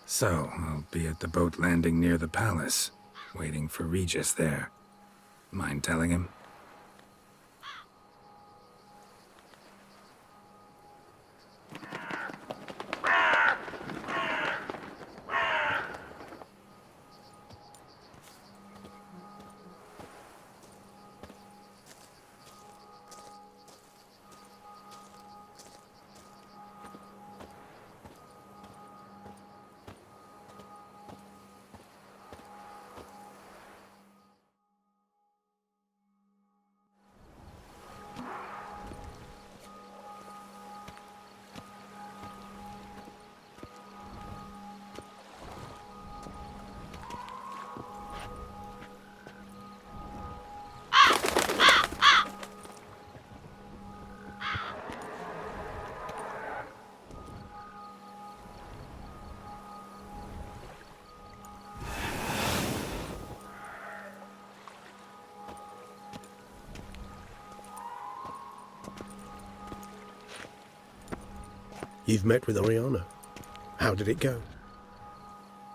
So, I'll be at the boat landing near the palace, waiting for Regis there. Mind telling him? You've met with Oriana. How did it go?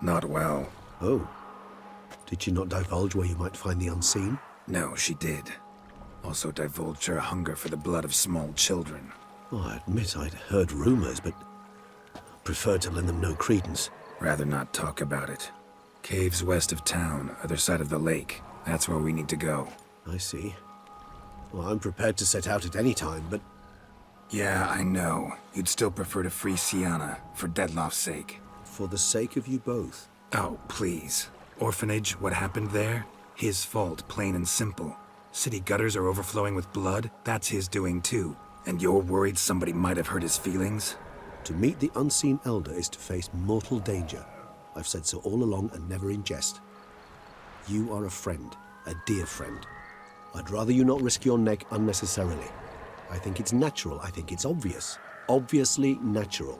Not well. Oh. Did she not divulge where you might find the unseen? No, she did. Also divulged her hunger for the blood of small children. Well, I admit I'd heard rumors, but preferred to lend them no credence. Rather not talk about it. Caves west of town, other side of the lake. That's where we need to go. I see. Well, I'm prepared to set out at any time, but... Yeah, I know. You'd still prefer to free Sienna, for Deadloff's sake. For the sake of you both. Oh, please. Orphanage, what happened there? His fault, plain and simple. City gutters are overflowing with blood, that's his doing too. And you're worried somebody might have hurt his feelings? To meet the unseen elder is to face mortal danger. I've said so all along and never in jest. You are a friend, a dear friend. I'd rather you not risk your neck unnecessarily. I think it's natural, I think it's obvious. Obviously natural.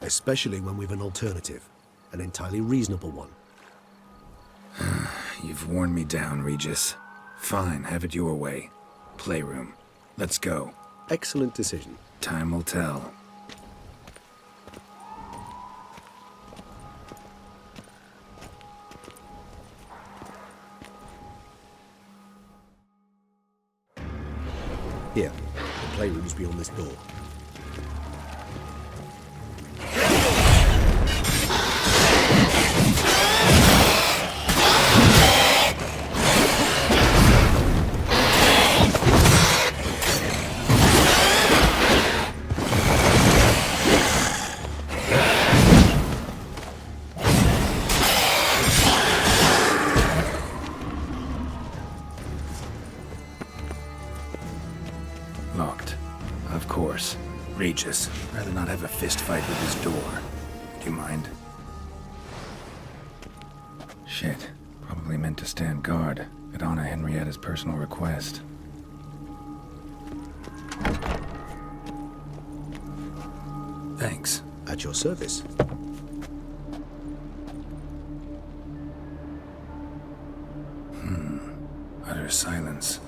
Especially when we've an alternative. An entirely reasonable one. You've worn me down, Regis. Fine, have it your way. Playroom. Let's go. Excellent decision. Time will tell. Here, the playroom's beyond this door. Locked. Of course. Regis. Rather not have a fist fight with his door. Do you mind? Shit. Probably meant to stand guard at Anna Henrietta's personal request. Thanks. At your service. Utter silence.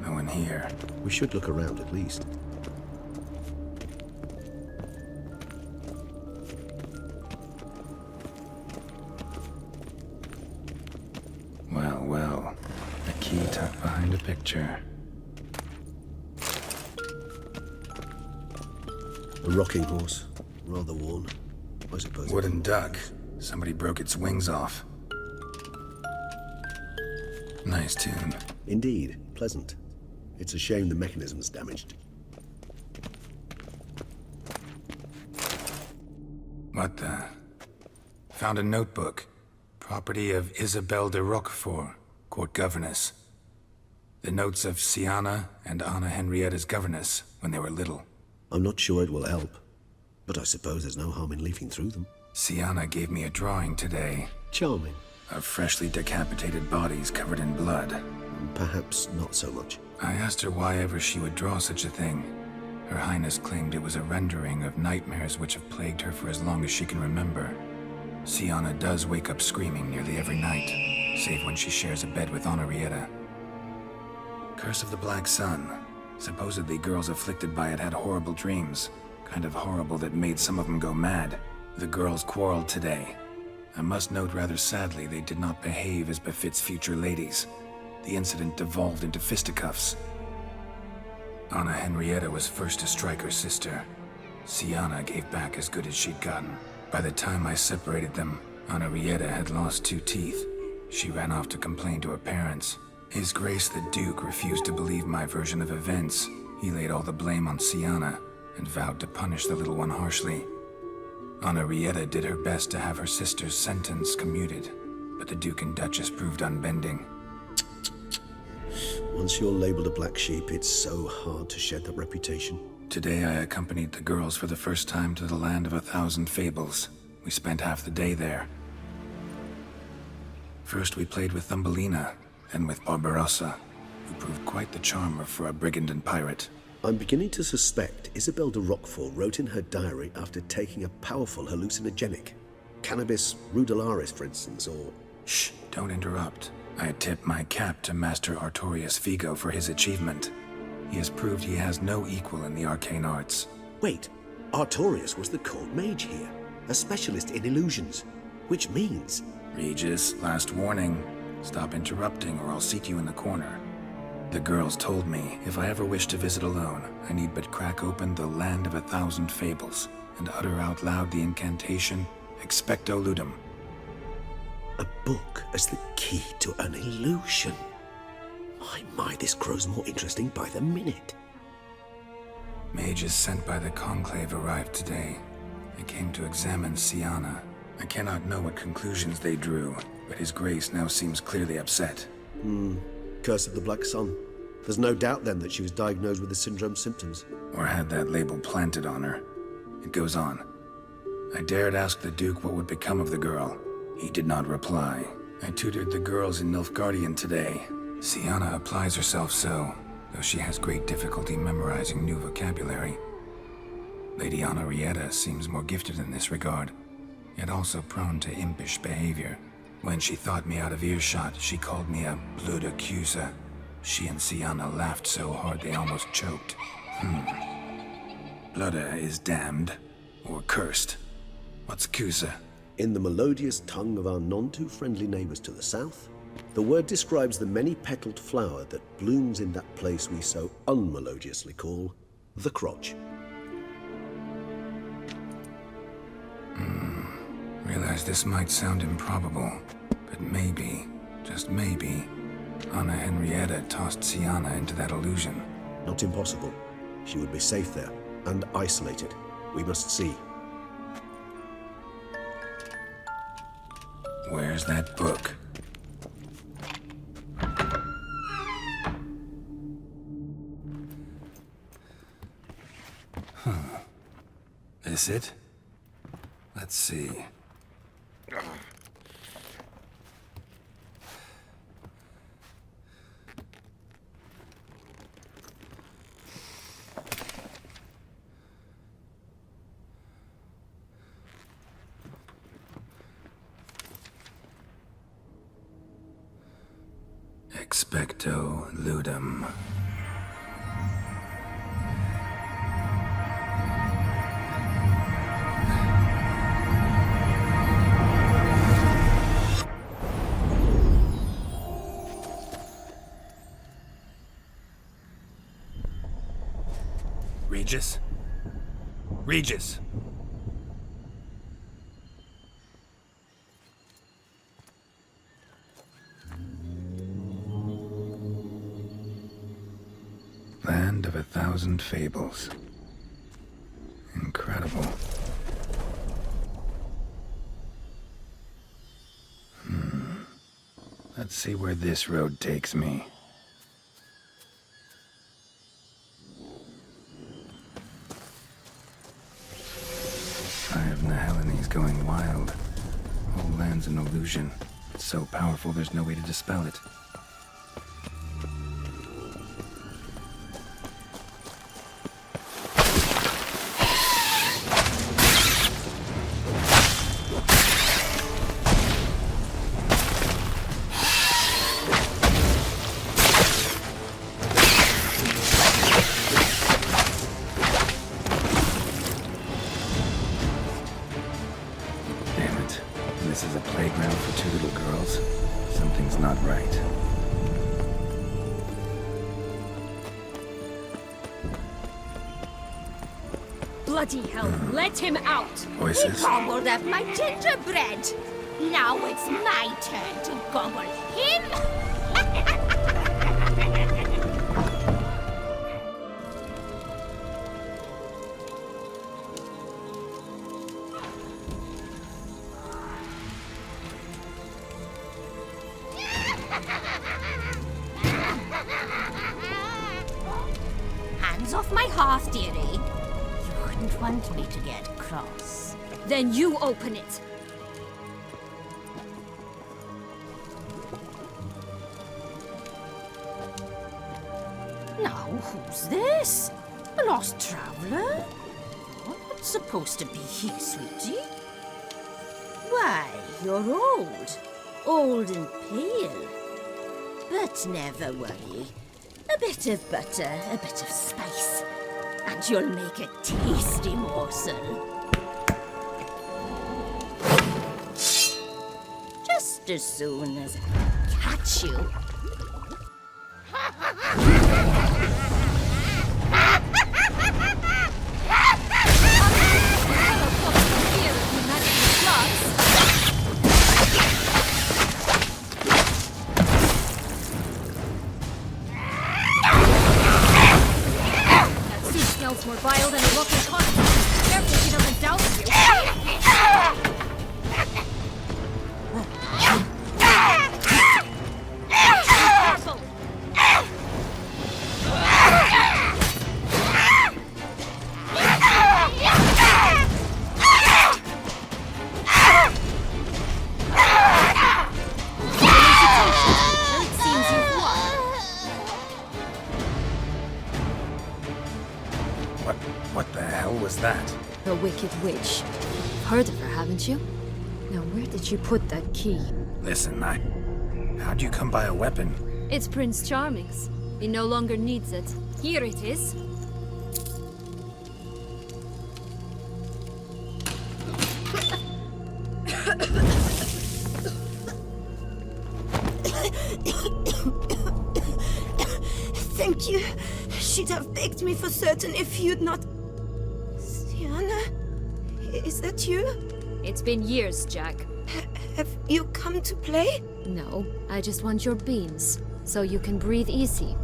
No one here. We should look around at least. Well, well. A key tucked behind a picture. A rocking horse. Rather worn. I suppose. Wooden duck. Somebody broke its wings off. Nice tune. Indeed. Pleasant. It's a shame the mechanism's damaged. What the? Found a notebook. Property of Isabelle de Roquefort, court governess. The notes of Sienna and Anna Henrietta's governess when they were little. I'm not sure it will help, but I suppose there's no harm in leafing through them. Sienna gave me a drawing today. Charming. Of freshly decapitated bodies covered in blood. Perhaps not so much. I asked her why ever she would draw such a thing. Her Highness claimed it was a rendering of nightmares which have plagued her for as long as she can remember. Sienna does wake up screaming nearly every night, save when she shares a bed with Henrietta. Curse of the Black Sun. Supposedly girls afflicted by it had horrible dreams. Kind of horrible that made some of them go mad. The girls quarreled today. I must note rather sadly they did not behave as befits future ladies. The incident devolved into fisticuffs. Anna Henrietta was first to strike her sister. Sienna gave back as good as she'd gotten. By the time I separated them, Anna Henrietta had lost 2 teeth. She ran off to complain to her parents. His Grace the Duke refused to believe my version of events. He laid all the blame on Sienna and vowed to punish the little one harshly. Anna Henrietta did her best to have her sister's sentence commuted, but the Duke and Duchess proved unbending. Once you're labeled a black sheep, it's so hard to shed that reputation. Today I accompanied the girls for the first time to the land of 1,000 fables. We spent half the day there. First we played with Thumbelina, then with Barbarossa, who proved quite the charmer for a brigand and pirate. I'm beginning to suspect Isabel de Roquefort wrote in her diary after taking a powerful hallucinogenic. Cannabis rudularis, for instance, or... Shh, don't interrupt. I tip my cap to Master Artorius Figo for his achievement. He has proved he has no equal in the arcane arts. Wait, Artorius was the court mage here, a specialist in illusions, which means... Regis, last warning. Stop interrupting or I'll seat you in the corner. The girls told me if I ever wish to visit alone, I need but crack open the land of 1,000 fables and utter out loud the incantation Expecto Ludum. A book as the key to an illusion. My, this grows more interesting by the minute. Mages sent by the Conclave arrived today. They came to examine Sienna. I cannot know what conclusions they drew, but His Grace now seems clearly upset. Curse of the Black Sun. There's no doubt then that she was diagnosed with the syndrome symptoms. Or had that label planted on her. It goes on. I dared ask the Duke what would become of the girl. He did not reply. I tutored the girls in Nilfgaardian today. Sienna applies herself so, though she has great difficulty memorizing new vocabulary. Lady Anna Henrietta seems more gifted in this regard, yet also prone to impish behavior. When she thought me out of earshot, she called me a blood accuser. She and Sienna laughed so hard they almost choked. Blooda is damned, or cursed. What's Cusa? In the melodious tongue of our none-too-friendly neighbors to the south, the word describes the many-petaled flower that blooms in that place we so unmelodiously call the crotch. Realize this might sound improbable, but maybe, just maybe, Anna Henrietta tossed Sienna into that illusion. Not impossible. She would be safe there, and isolated. We must see. Where's that book? This it? Let's see. Expecto Ludum. Regis? Regis! Land of 1,000 fables. Incredible. Let's see where this road takes me. Eye of Nehelene going wild. Whole land's an illusion. It's so powerful there's no way to dispel it. not right. Bloody hell, let him out! Voices? He gobbled up my gingerbread. Now it's my turn to gobble him. Hands off my hearth, dearie. You wouldn't want me to get cross. Then you open it. Now, who's this? A lost traveler? What's supposed to be he, sweetie? Why, you're old. Old and pale. But never worry. A bit of butter, a bit of spice, and you'll make a tasty morsel. Just as soon as I catch you. Smells more vile than a rotten corpse. Careful she doesn't douse you. Careful. It seems you've won. What the hell was that? The Wicked Witch. Heard of her, haven't you? Now, where did you put that key? Listen, how'd you come by a weapon? It's Prince Charming's. He no longer needs it. Here it is. Thank you. She'd have begged me for certain if you'd not... Sienna? Is that you? It's been years, Jack. Have you come to play? No, I just want your beans, so you can breathe easy.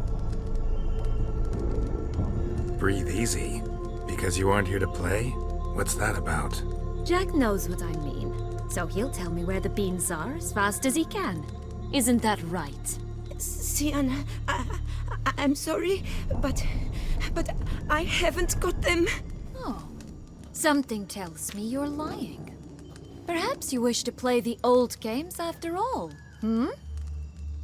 Breathe easy? Because you aren't here to play? What's that about? Jack knows what I mean, so he'll tell me where the beans are as fast as he can. Isn't that right? Sienna, I'm sorry, but I haven't got them. Oh, something tells me you're lying. Perhaps you wish to play the old games after all, hmm?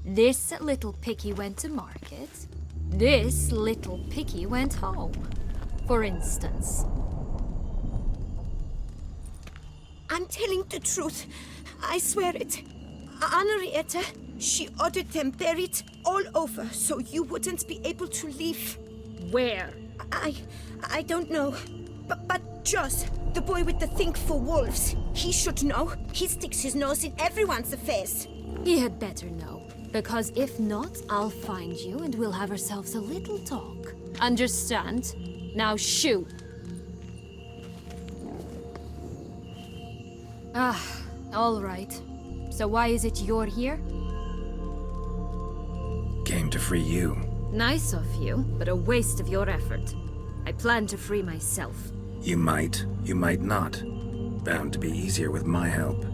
This little piggy went to market. This little piggy went home, for instance. I'm telling the truth. I swear it. Henrietta, she ordered them buried all over so you wouldn't be able to leave. Where? I don't know. But Joss, the boy with the thing for wolves, he should know. He sticks his nose in everyone's affairs. He had better know, because if not, I'll find you and we'll have ourselves a little talk. Understand? Now shoo! Ah, all right. So why is it you're here? Came to free you. Nice of you, but a waste of your effort. I plan to free myself. You might not. Bound to be easier with my help,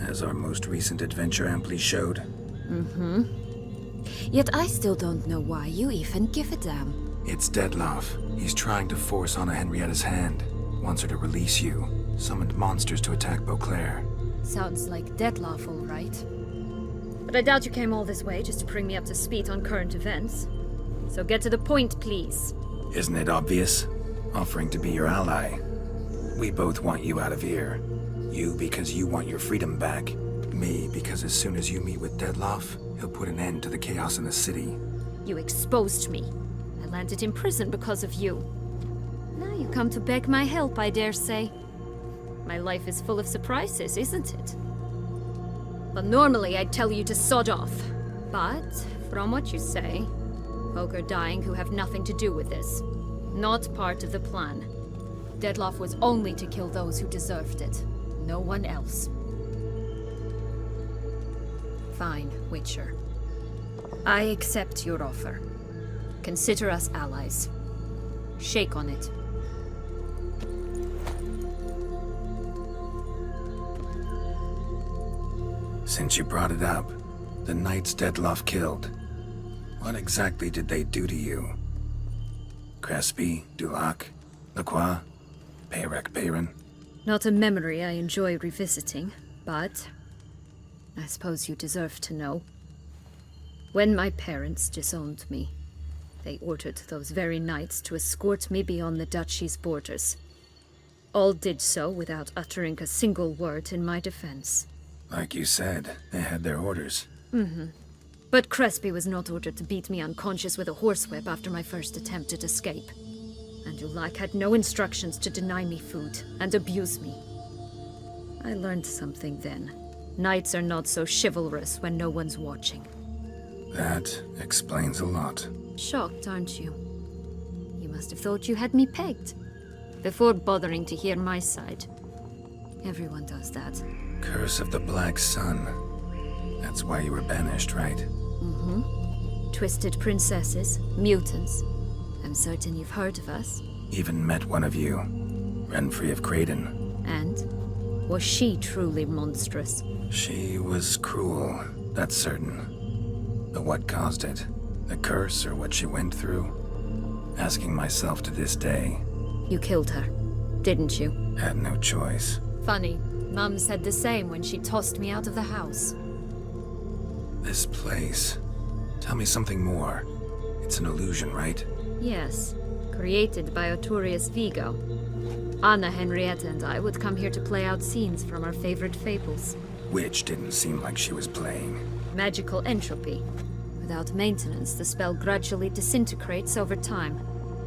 as our most recent adventure amply showed. Mm-hmm. Yet I still don't know why you even give a damn. It's Dettlaff. He's trying to force Anna Henrietta's hand. Wants her to release you. Summoned monsters to attack Beauclair. Sounds like Dettlaff, all right. But I doubt you came all this way just to bring me up to speed on current events. So get to the point, please. Isn't it obvious? Offering to be your ally. We both want you out of here. You because you want your freedom back. Me because as soon as you meet with Dettlaff, he'll put an end to the chaos in the city. You exposed me. I landed in prison because of you. Now you come to beg my help, I dare say. My life is full of surprises, isn't it? But normally I'd tell you to sod off. But, from what you say, folk are dying who have nothing to do with this. Not part of the plan. Dettlaff was only to kill those who deserved it. No one else. Fine, Witcher. I accept your offer. Consider us allies. Shake on it. Since you brought it up, the knights Dettlaff killed. What exactly did they do to you? Crespi, Dulac, Lacroix, Peyrac Peyran? Not a memory I enjoy revisiting, but I suppose you deserve to know. When my parents disowned me, they ordered those very knights to escort me beyond the duchy's borders. All did so without uttering a single word in my defense. Like you said, they had their orders. But Crespi was not ordered to beat me unconscious with a horsewhip after my first attempt at escape. And Dulac had no instructions to deny me food and abuse me. I learned something then. Knights are not so chivalrous when no one's watching. That explains a lot. Shocked, aren't you? You must have thought you had me pegged. Before bothering to hear my side. Everyone does that. Curse of the Black Sun. That's why you were banished, right? Twisted princesses, mutants. I'm certain you've heard of us. Even met one of you. Renfrey of Craden. And? Was she truly monstrous? She was cruel, that's certain. But what caused it? The curse or what she went through? Asking myself to this day. You killed her, didn't you? Had no choice. Funny. Mum said the same when she tossed me out of the house. This place. Tell me something more. It's an illusion, right? Yes, created by Arturius Vigo. Anna, Henrietta, and I would come here to play out scenes from our favorite fables. Which didn't seem like she was playing. Magical entropy. Without maintenance, the spell gradually disintegrates over time.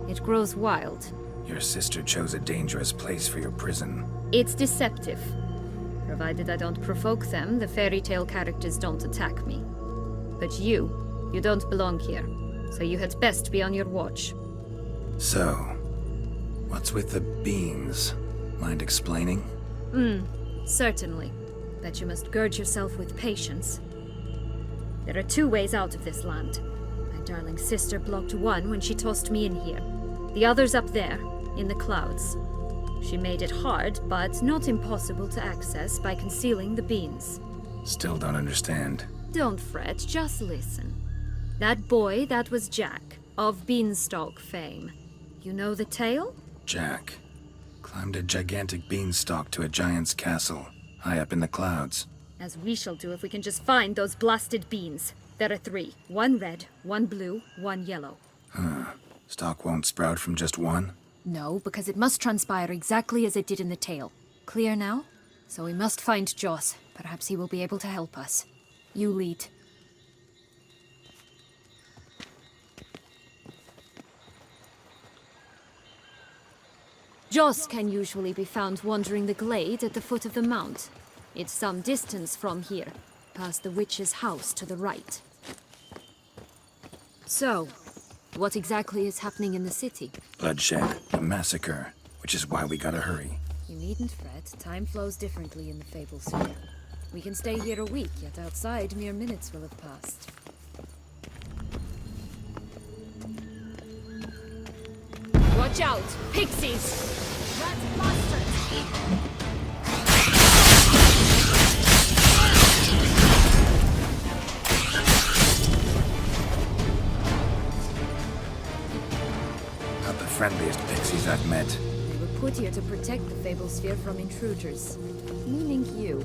It grows wild. Your sister chose a dangerous place for your prison. It's deceptive. Provided I don't provoke them, the fairy tale characters don't attack me. But you don't belong here, so you had best be on your watch. So, what's with the beans? Mind explaining? Certainly. But you must gird yourself with patience. There are two ways out of this land. My darling sister blocked one when she tossed me in here. The other's up there, in the clouds. She made it hard, but not impossible to access by concealing the beans. Still don't understand. Don't fret, just listen. That boy, that was Jack, of Beanstalk fame. You know the tale? Jack climbed a gigantic beanstalk to a giant's castle, high up in the clouds. As we shall do if we can just find those blasted beans. There are 3. 1 red, 1 blue, 1 yellow. Stalk won't sprout from just one? No, because it must transpire exactly as it did in the tale. Clear now? So we must find Joss. Perhaps he will be able to help us. You lead. Joss can usually be found wandering the glade at the foot of the mount. It's some distance from here, past the witch's house to the right. So, what exactly is happening in the city? Bloodshed, a massacre, which is why we gotta hurry. You needn't fret. Time flows differently in the Fable Sphere. We can stay here a week, yet outside mere minutes will have passed. Watch out! Pixies! That's monsters! Not the friendliest pixies I've met. They were put here to protect the Fable Sphere from intruders. Meaning you.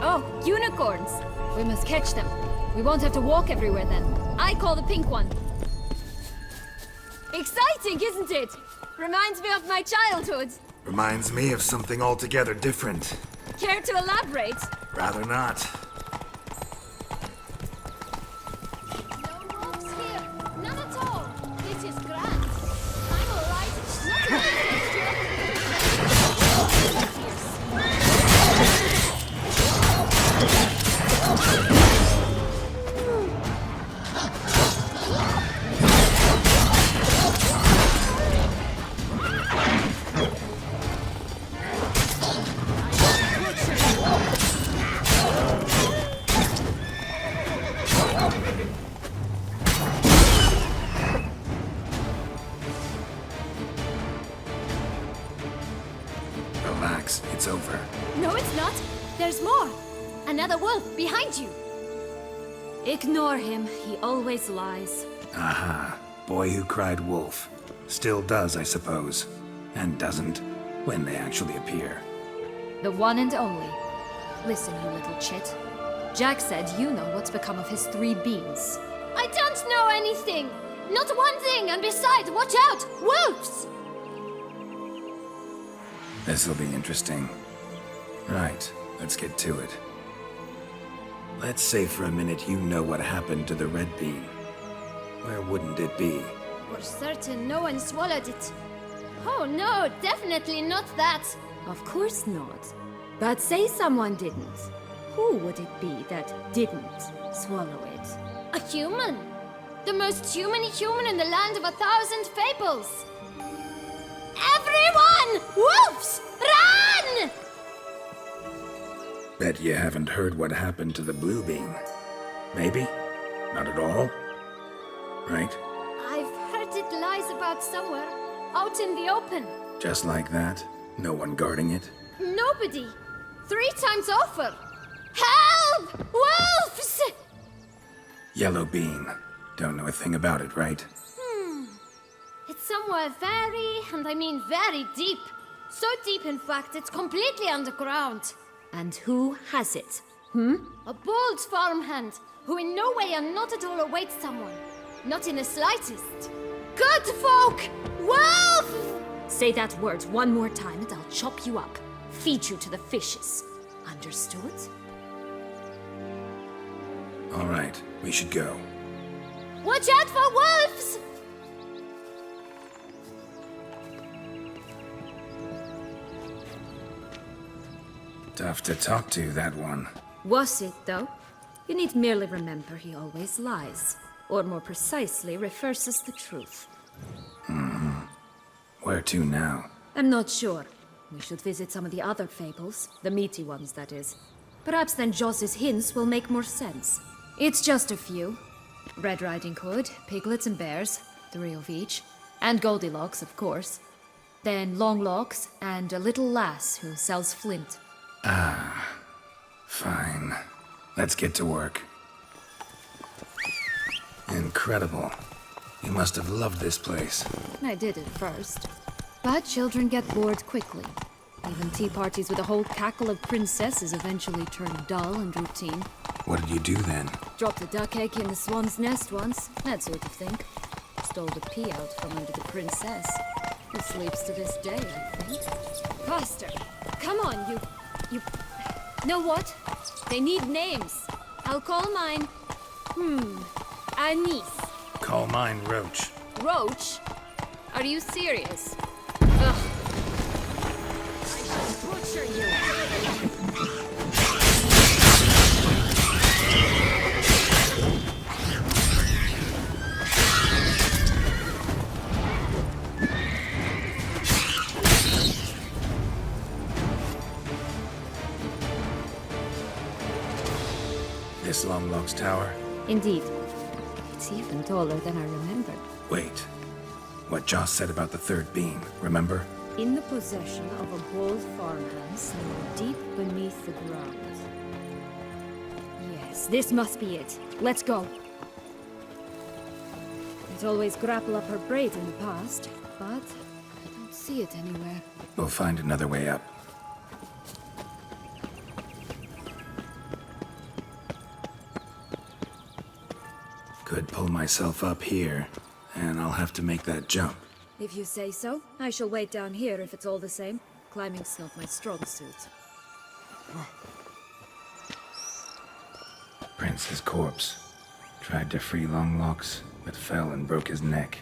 Oh, unicorns! We must catch them. We won't have to walk everywhere then. I call the pink one. Exciting, isn't it? Reminds me of my childhood. Reminds me of something altogether different. Care to elaborate? Rather not. No wolves here. None at all. This is grand. I'm all right. Relax, it's over. No, it's not. There's more. Another wolf behind you. Ignore him. He always lies. Aha. Boy who cried wolf. Still does, I suppose. And doesn't, when they actually appear. The one and only. Listen, you little chit. Jack said you know what's become of his 3 beans. I don't know anything! Not one thing, and besides, watch out! Wolves! This'll be interesting. Right, let's get to it. Let's say for a minute you know what happened to the red bean. Where wouldn't it be? For certain, no one swallowed it. Oh no, definitely not that. Of course not. But say someone didn't. Who would it be that didn't swallow it? A human. The most human in the land of 1,000 fables. Everyone! Wolves! Run! Bet you haven't heard what happened to the blue bean. Maybe? Not at all? Right? I've heard it lies about somewhere, out in the open. Just like that? No one guarding it? Nobody. 3 times over. Help! Wolves! Yellow bean. Don't know a thing about it, right? It's somewhere very, and I mean very deep. So deep, in fact, it's completely underground. And who has it? A bold farmhand, who in no way and not at all awaits someone. Not in the slightest. Good folk! Wolf! Say that word one more time and I'll chop you up. Feed you to the fishes. Understood? All right, we should go. Watch out for wolves! Tough to talk to, that one. Was it, though? You need merely remember he always lies. Or more precisely, reverses the truth. Where to now? I'm not sure. We should visit some of the other fables. The meaty ones, that is. Perhaps then Joss's hints will make more sense. It's just a few. Red Riding Hood, piglets and bears, 3 of each. And Goldilocks, of course. Then Longlocks, and a little lass who sells flint. Fine. Let's get to work. Incredible. You must have loved this place. I did at first. But children get bored quickly. Even tea parties with a whole cackle of princesses eventually turn dull and routine. What did you do then? Dropped a duck egg in the swan's nest once, that sort of thing. Stole the pea out from under the princess. Who sleeps to this day, I think. Faster! Come on, you... Know what? They need names. I'll call mine... Anise. Call mine Roach. Roach? Are you serious? Ugh. I shall butcher you. This Longlocks Tower? Indeed. It's even taller than I remembered. Wait. What Joss said about the 3rd bean, remember? In the possession of a bold farmhand somewhere deep beneath the ground. Yes, this must be it. Let's go. I'd always grapple up her braid in the past, but I don't see it anywhere. We'll find another way up. Could pull myself up here, and I'll have to make that jump. If you say so, I shall wait down here if it's all the same. Climbing's not my strong suit. Prince's corpse. Tried to free Longlocks, but fell and broke his neck.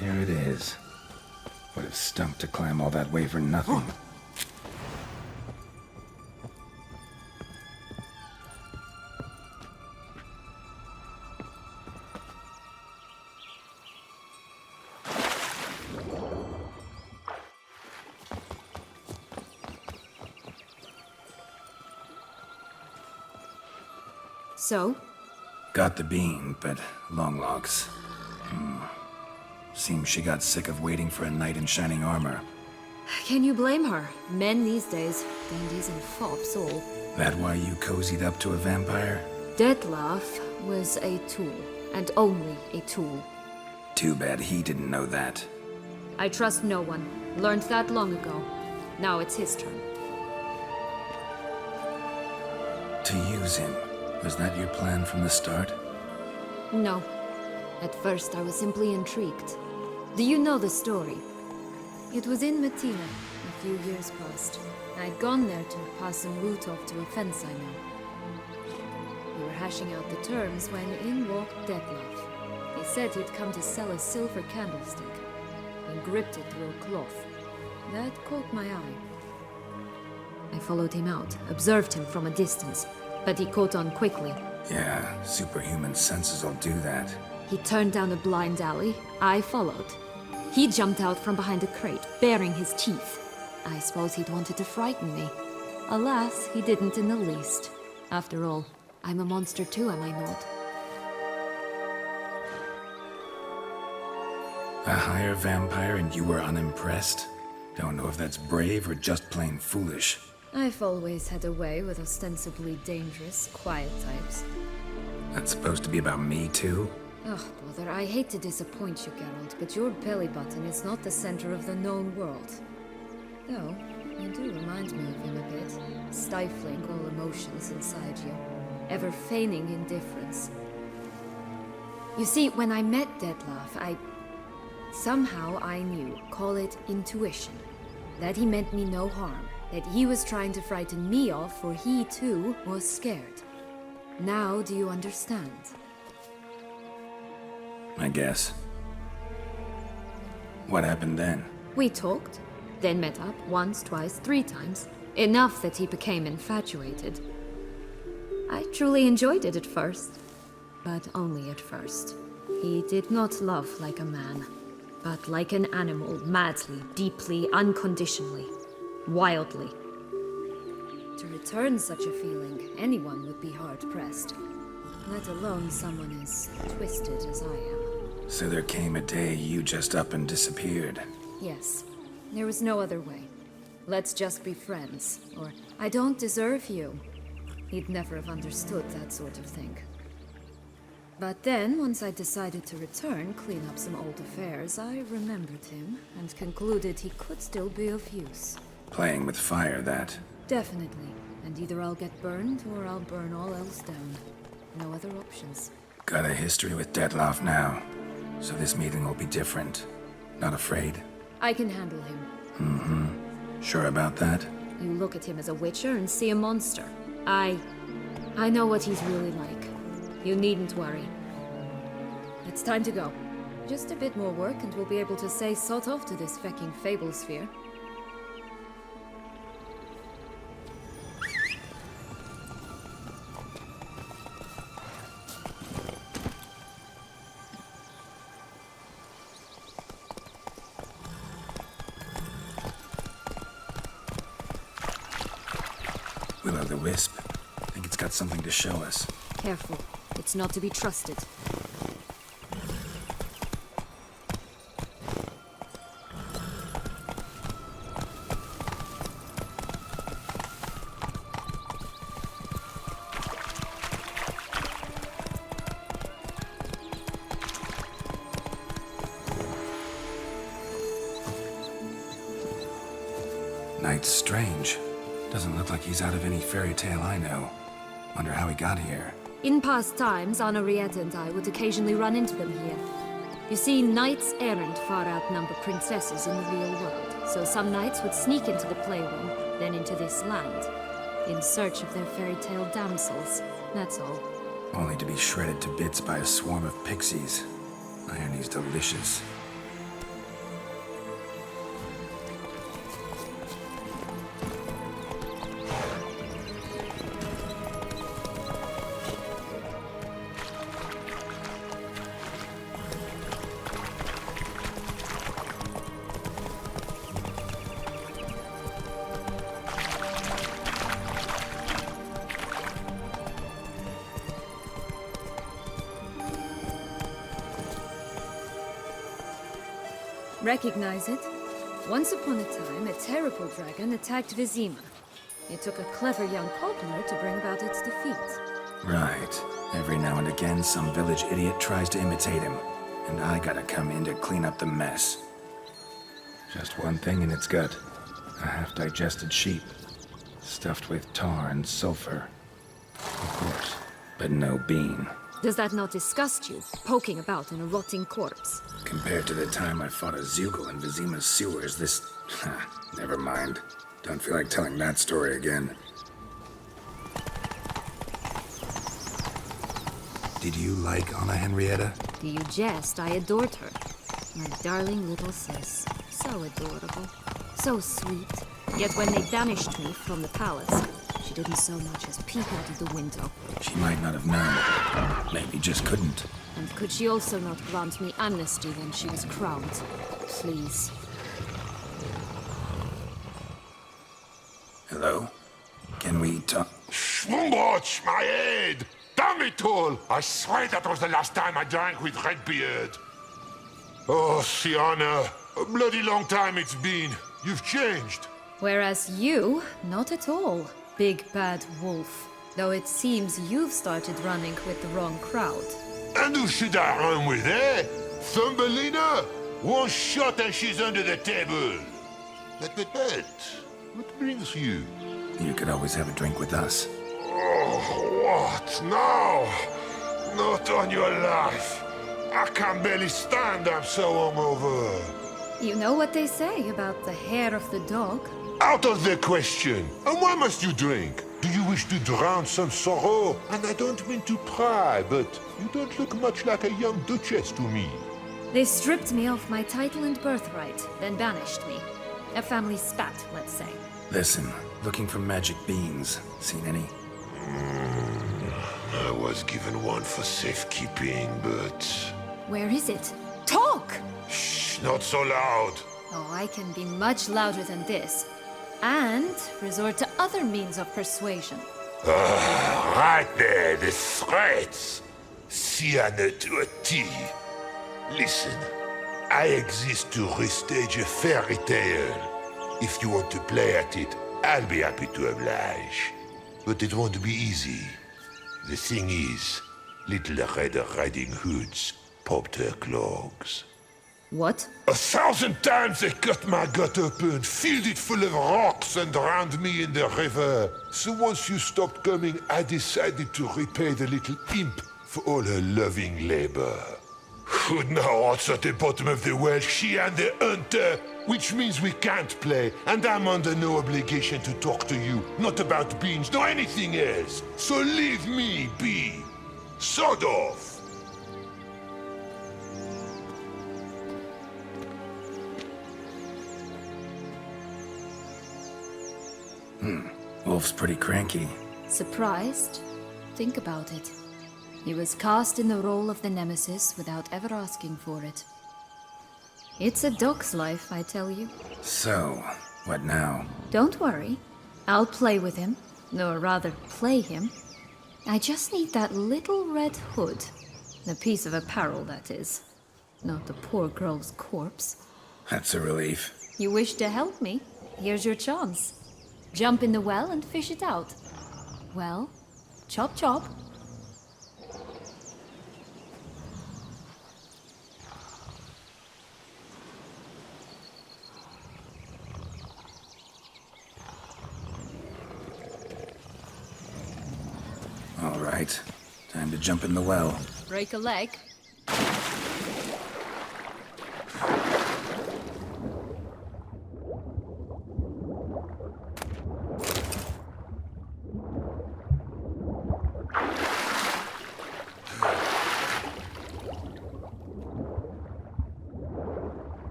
Here it is. Would have stunk to climb all that way for nothing. So? Got the bean, but Longlocks. Seems she got sick of waiting for a knight in shining armor. Can you blame her? Men these days, dandies and fops all. That why you cozied up to a vampire? Detlef was a tool, and only a tool. Too bad he didn't know that. I trust no one. Learned that long ago. Now it's his turn. To use him. Was that your plan from the start? No. At first I was simply intrigued. Do you know the story? It was in Matina, a few years past. I'd gone there to pass some loot off to a fence I know. We were hashing out the terms when in walked Detlef. He said he'd come to sell a silver candlestick. He gripped it through a cloth. That caught my eye. I followed him out, observed him from a distance, but he caught on quickly. Yeah, superhuman senses will do that. He turned down a blind alley. I followed. He jumped out from behind a crate, baring his teeth. I suppose he'd wanted to frighten me. Alas, he didn't in the least. After all, I'm a monster too, am I not? A higher vampire and you were unimpressed? Don't know if that's brave or just plain foolish. I've always had a way with ostensibly dangerous, quiet types. That's supposed to be about me too? Ugh, brother, I hate to disappoint you, Geralt, but your belly button is not the center of the known world. Though, you do remind me of him a bit, stifling all emotions inside you, ever feigning indifference. You see, when I met Detlef, somehow I knew, call it intuition, that he meant me no harm, that he was trying to frighten me off, for he too was scared. Now do you understand? I guess. What happened then? We talked, then met up once, twice, 3 times. Enough that he became infatuated. I truly enjoyed it at first, but only at first. He did not love like a man, but like an animal, madly, deeply, unconditionally, wildly. To return such a feeling, anyone would be hard-pressed, let alone someone as twisted as I am. So there came a day you just up and disappeared. Yes, there was no other way. let's just be friends, or I don't deserve you. He'd never have understood that sort of thing. But then, once I decided to return, clean up some old affairs, I remembered him and concluded he could still be of use. Playing with fire, that. Definitely. And either I'll get burned or I'll burn all else down. No other options. Got a history with Detloff now, so this meeting will be different. Not afraid? I can handle him. Sure about that? You look at him as a witcher and see a monster. I know what he's really like. You needn't worry. It's time to go. Just a bit more work and we'll be able to say sod off to this fecking fable sphere. Will-o'-the-wisp. Think it's got something to show us. Careful. It's not to be trusted. Knight's strange. Doesn't look like he's out of any fairy tale I know. Wonder how he got here. In past times, Henrietta and I would occasionally run into them here. You see, knights errant far outnumber princesses in the real world, so some knights would sneak into the playroom, then into this land, in search of their fairy tale damsels. That's all. Only to be shredded to bits by a swarm of pixies. Irony's delicious. Recognize it? Once upon a time, a terrible dragon attacked Vizima. It took a clever young cobbler to bring about its defeat. Right. Every now and again, some village idiot tries to imitate him, and I gotta come in to clean up the mess. Just one thing in its gut. A half-digested sheep. Stuffed with tar and sulfur. Of course. But no bean. Does that not disgust you, poking about in a rotting corpse? Compared to the time I fought a Zugel in Vizima's sewers, this... never mind. Don't feel like telling that story again. Did you like Anna Henrietta? Do you jest? I adored her. My darling little sis. So adorable. So sweet. Yet when they banished me from the palace, she didn't so much as peek out of the window. She might not have known. Maybe just couldn't. And could she also not grant me amnesty when she was crowned? Please. Hello? Can we talk? Schwungbroch, my head! Damn it all! I swear that was the last time I drank with Redbeard. Oh, Sienna, a bloody long time it's been. You've changed. Whereas you, not at all, big bad wolf. Though it seems you've started running with the wrong crowd. And who should I run with, eh? Thumbelina? One shot and she's under the table. But, what brings you? You could always have a drink with us. Oh, what now? Not on your life. I can barely stand, I'm so hungover. You know what they say about the hair of the dog? Out of the question. And why must you drink? Do you wish to drown some sorrow? And I don't mean to pry, but you don't look much like a young duchess to me. They stripped me of my title and birthright, then banished me. A family spat, let's say. Listen, looking for magic beans. Seen any? I was given one for safekeeping, but... Where is it? Talk! Shh, not so loud. Oh, I can be much louder than this. And resort to other means of persuasion. Right there, the threats. Sienna to a T. Listen, I exist to restage a fairy tale. If you want to play at it, I'll be happy to oblige. But it won't be easy. The thing is, Little Red Riding Hood's popped her clogs. What? 1,000 times they cut my gut open, filled it full of rocks, and drowned me in the river. So once you stopped coming, I decided to repay the little imp for all her loving labor. Hood now rots at the bottom of the well, she and the hunter, which means we can't play, and I'm under no obligation to talk to you, not about beans, nor anything else. So leave me be. Sod off. Wolf's pretty cranky. Surprised? Think about it. He was cast in the role of the Nemesis without ever asking for it. It's a dog's life, I tell you. So, what now? Don't worry. I'll play with him. Or rather, play him. I just need that little red hood. The piece of apparel, that is. Not the poor girl's corpse. That's a relief. You wish to help me? Here's your chance. Jump in the well and fish it out. Well, chop chop. All right. Time to jump in the well. Break a leg.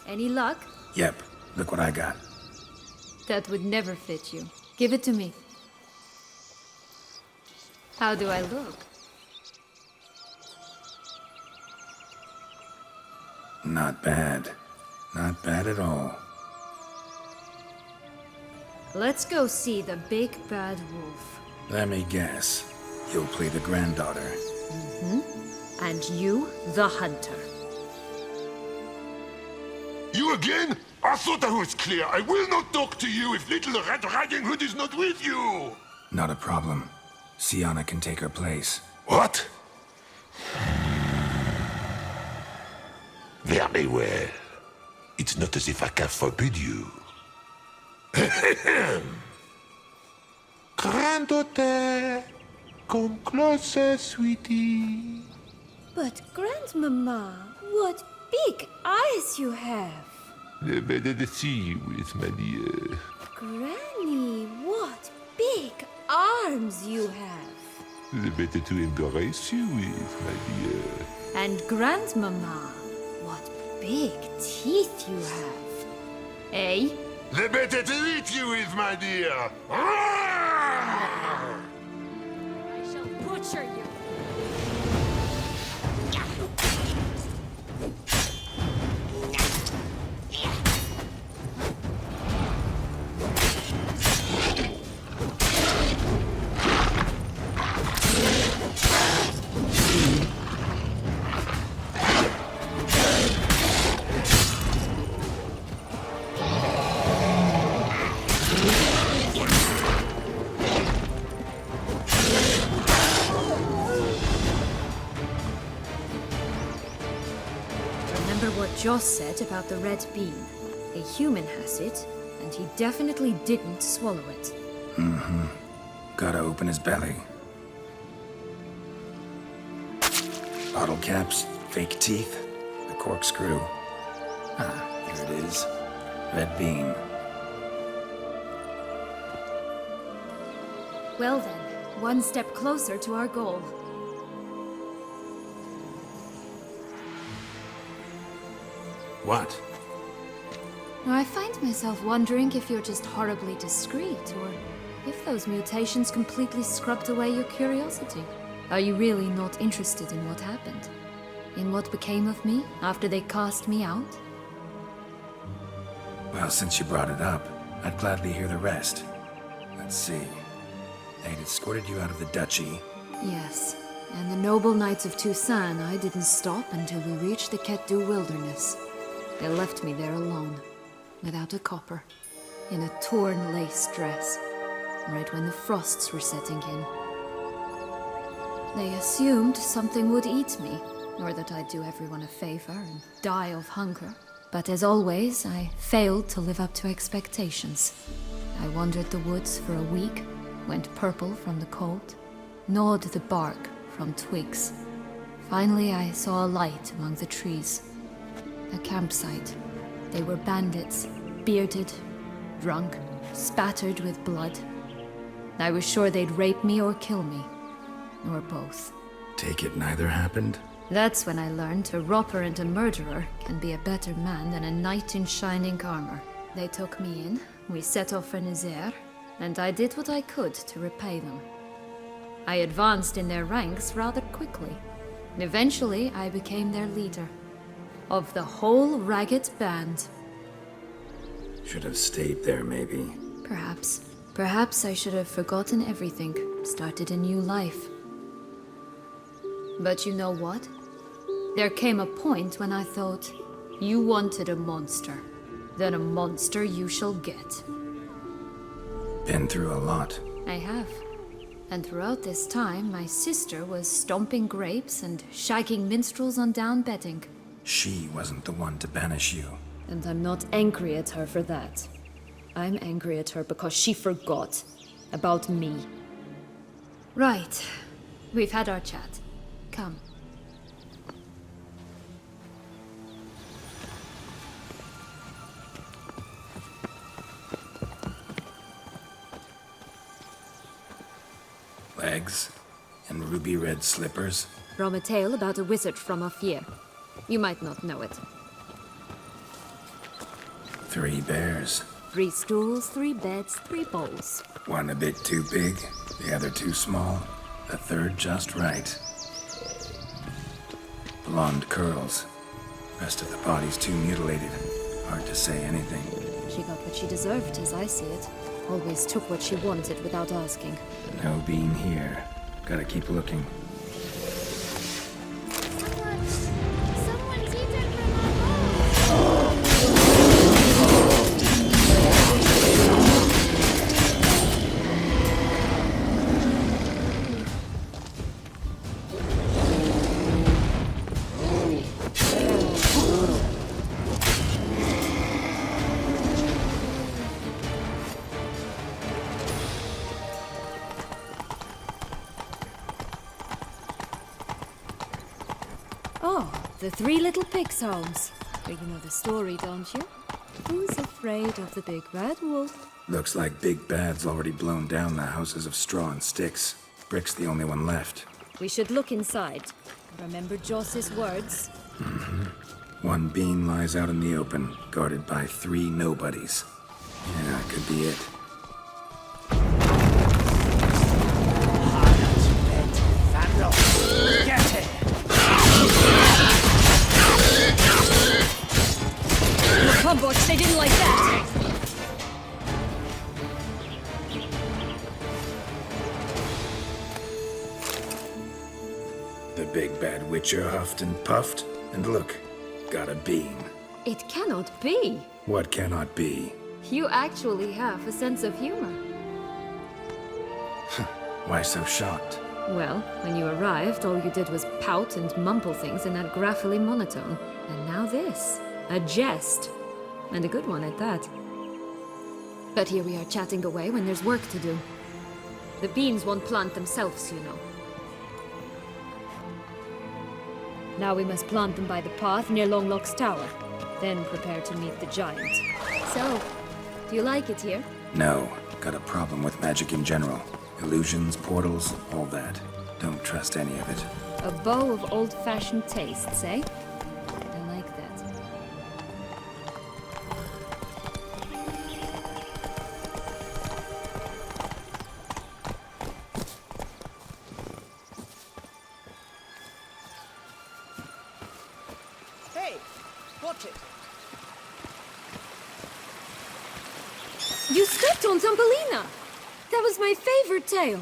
Any luck? Yep, look what I got. That would never fit you. Give it to me. How do I look? Not bad. Not bad at all. Let's go see the big bad wolf. Let me guess. You'll play the granddaughter. And you, the hunter. You again? I thought I was clear. I will not talk to you if Little Red Riding Hood is not with you. Not a problem. Sienna can take her place. What? Very well. It's not as if I can forbid you. Granddaughter, come closer, sweetie. But Grandmama, what big eyes you have! The better to see you with, my dear. Granny, what big arms you have! The better to embrace you with, my dear. And Grandmama, what big teeth you have. Eh? The better to eat you with, my dear. I shall butcher you. Joss said about the red bean. A human has it, and he definitely didn't swallow it. Gotta open his belly. Bottle caps, fake teeth, the corkscrew. Ah, here it is. Red bean. Well then, one step closer to our goal. What? Now, I find myself wondering if you're just horribly discreet, or if those mutations completely scrubbed away your curiosity? Are you really not interested in what happened? In what became of me after they cast me out? Well, since you brought it up, I'd gladly hear the rest. Let's see. They'd escorted you out of the duchy. Yes, and the noble knights of Toussaint, I didn't stop until we reached the Ketdu wilderness. They left me there alone, without a copper, in a torn lace dress, right when the frosts were setting in. They assumed something would eat me, or that I'd do everyone a favor and die of hunger. But as always, I failed to live up to expectations. I wandered the woods for a week, went purple from the cold, gnawed the bark from twigs. Finally, I saw a light among the trees. A campsite. They were bandits, bearded, drunk, spattered with blood. I was sure they'd rape me or kill me, or both. Take it neither happened? That's when I learned a robber and a murderer can be a better man than a knight in shining armor. They took me in, we set off for Nazaire, and I did what I could to repay them. I advanced in their ranks rather quickly. Eventually, I became their leader. Of the whole ragged band. Should have stayed there, maybe. Perhaps. Perhaps I should have forgotten everything, started a new life. But you know what? There came a point when I thought, you wanted a monster. Then a monster you shall get. Been through a lot. I have. And throughout this time, my sister was stomping grapes and shagging minstrels on down bedding. She wasn't the one to banish you. And I'm not angry at her for that. I'm angry at her because she forgot about me. Right. We've had our chat. Come. Legs and ruby red slippers. From a tale about a wizard from Ophir. You might not know it. 3 bears. 3 stools, 3 beds, 3 bowls. One a bit too big, the other too small, the third just right. Blonde curls. Rest of the body's too mutilated. Hard to say anything. She got what she deserved, as I see it. Always took what she wanted without asking. No bean here. Gotta keep looking. Someone's eaten from our bowl. Oh, the 3 little pigs' homes. You know the story, don't you? Who's afraid of the big bad wolf? Looks like Big Bad's already blown down the houses of straw and sticks. Brick's the only one left. We should look inside. Remember Joss's words? One bean lies out in the open, guarded by 3 nobodies. Yeah, could be it. Combots, they didn't like that! The big bad witcher huffed and puffed, and look, got a bean. It cannot be! What cannot be? You actually have a sense of humor. Why so shocked? Well, when you arrived, all you did was pout and mumble things in that graphily monotone. And now this. A jest. And a good one at that. But here we are chatting away when there's work to do. The beans won't plant themselves, you know. Now we must plant them by the path near Longlock's tower. Then prepare to meet the giant. So, do you like it here? No, got a problem with magic in general. Illusions, portals, all that. Don't trust any of it. A bow of old-fashioned tastes, eh? I like that. Hey! Watch it. You stepped on Thumbelina! That was my favorite tale.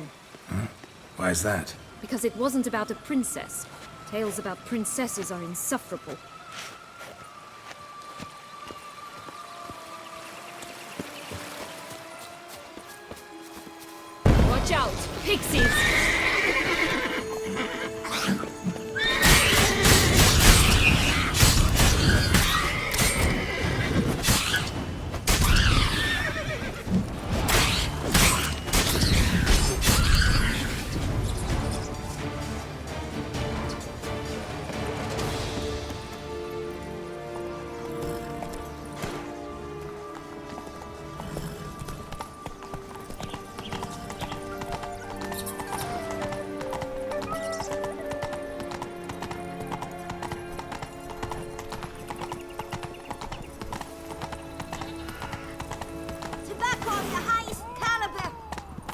Why is that? Because it wasn't about a princess. Tales about princesses are insufferable. Watch out! Pixies! Tobacco of the highest caliber.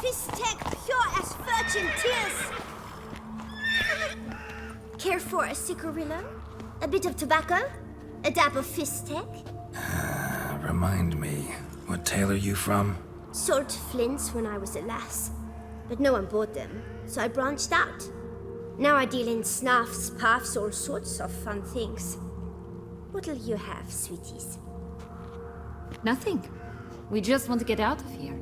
Fist tech pure as virgin tears. Care for a cigarillo? A bit of tobacco? A dab of fist tech? Remind me, what tale are you from? Sold flints when I was a lass. But no one bought them, so I branched out. Now I deal in snuffs, puffs, all sorts of fun things. What'll you have, sweeties? Nothing. We just want to get out of here.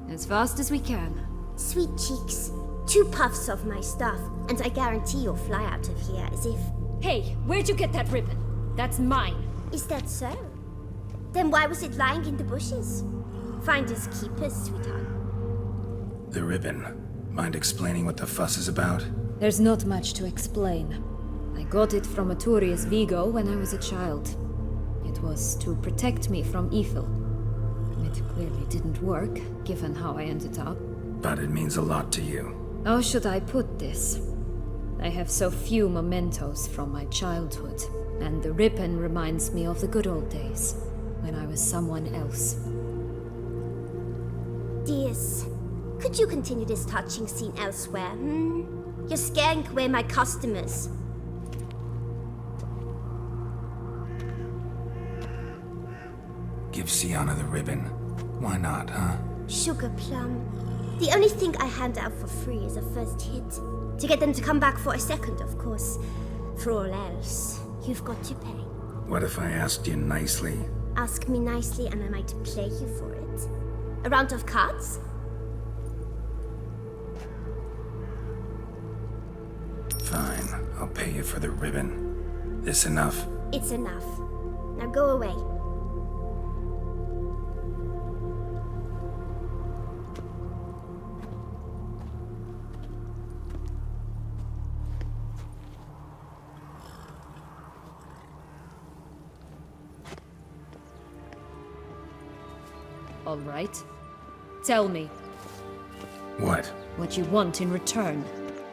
As fast as we can. Sweet cheeks. 2 puffs of my stuff, and I guarantee you'll fly out of here as if... Hey, where'd you get that ribbon? That's mine. Is that so? Then why was it lying in the bushes? Finders keepers, sweetheart. The ribbon. Mind explaining what the fuss is about? There's not much to explain. I got it from Aturius Vigo when I was a child. It was to protect me from evil. It clearly didn't work, given how I ended up. But it means a lot to you. How should I put this? I have so few mementos from my childhood, and the ribbon reminds me of the good old days, when I was someone else. Dears, could you continue this touching scene elsewhere, You're scaring away my customers. Give Sienna the ribbon. Why not, huh? Sugar plum. The only thing I hand out for free is a first hit. To get them to come back for a second, of course. For all else, you've got to pay. What if I asked you nicely? Ask me nicely and I might play you for it. A round of cards? Fine, I'll pay you for the ribbon. This enough? It's enough. Now go away. All right. Tell me What? what you want in return.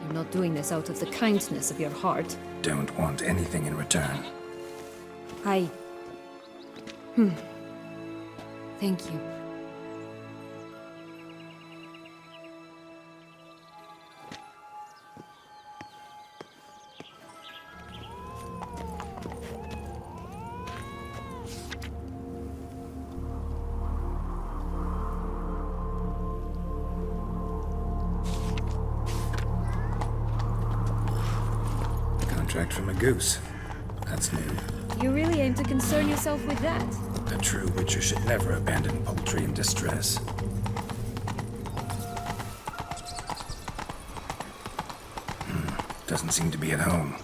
You're not doing this out of the kindness of your heart. Don't want anything in return. I... Thank you. Contract from a goose. That's new. You really aim to concern yourself with that? A true witcher should never abandon poultry in distress. Doesn't seem to be at home.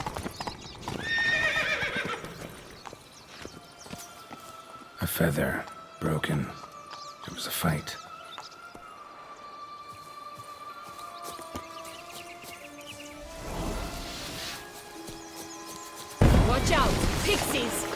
A feather. Broken. There was a fight. Watch out! Pixies!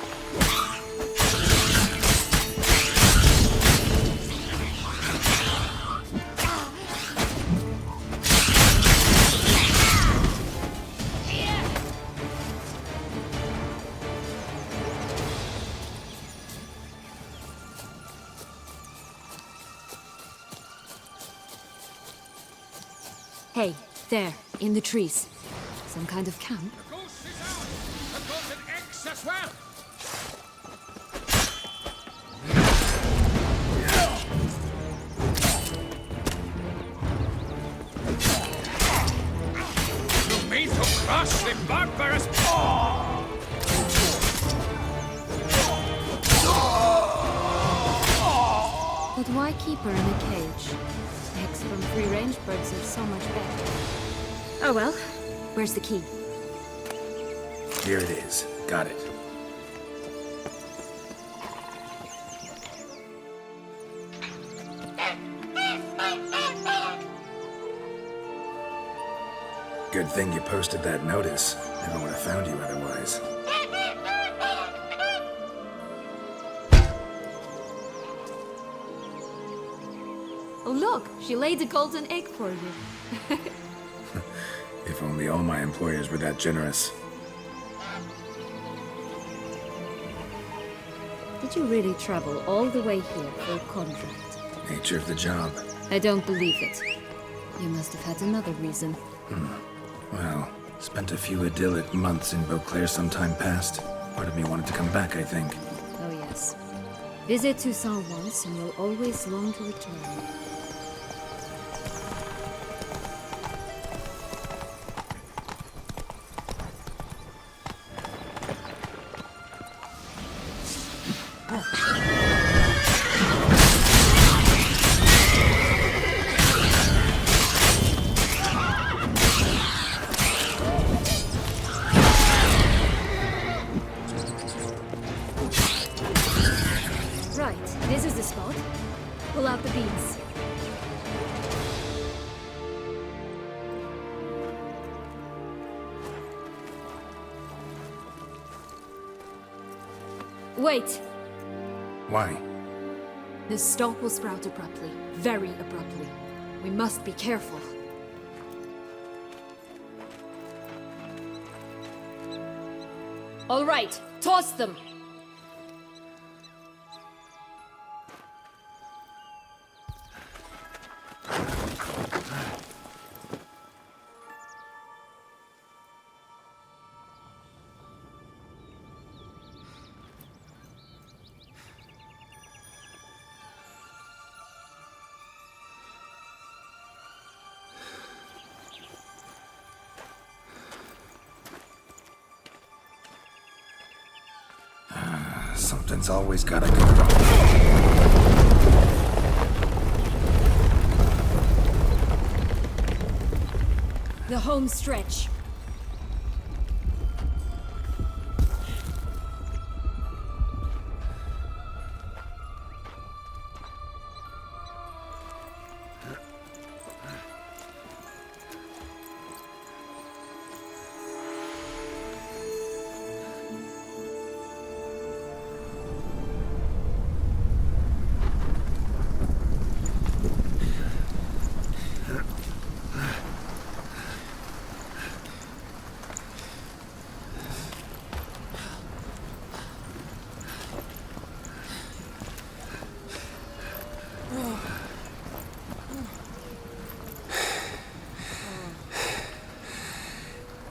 Hey, there, in the trees. Some kind of camp? The goose is ours! And got an X as well! Why keep her in a cage? Eggs from free-range birds are so much better. Oh well. Where's the key? Here it is. Got it. Good thing you posted that notice. Never would have found you otherwise. Oh look, she laid a golden egg for you. If only all my employers were that generous. Did you really travel all the way here for a contract? Nature of the job. I don't believe it. You must have had another reason. Well, spent a few idyllic months in Beauclair some time past. Part of me wanted to come back, I think. Oh yes. Visit Toussaint once and you'll always long to return. Right, this is the spot. Pull out the beans. Wait! Why? The stalk will sprout abruptly. Very abruptly. We must be careful. All right, toss them! Something's always gotta go wrong. The home stretch.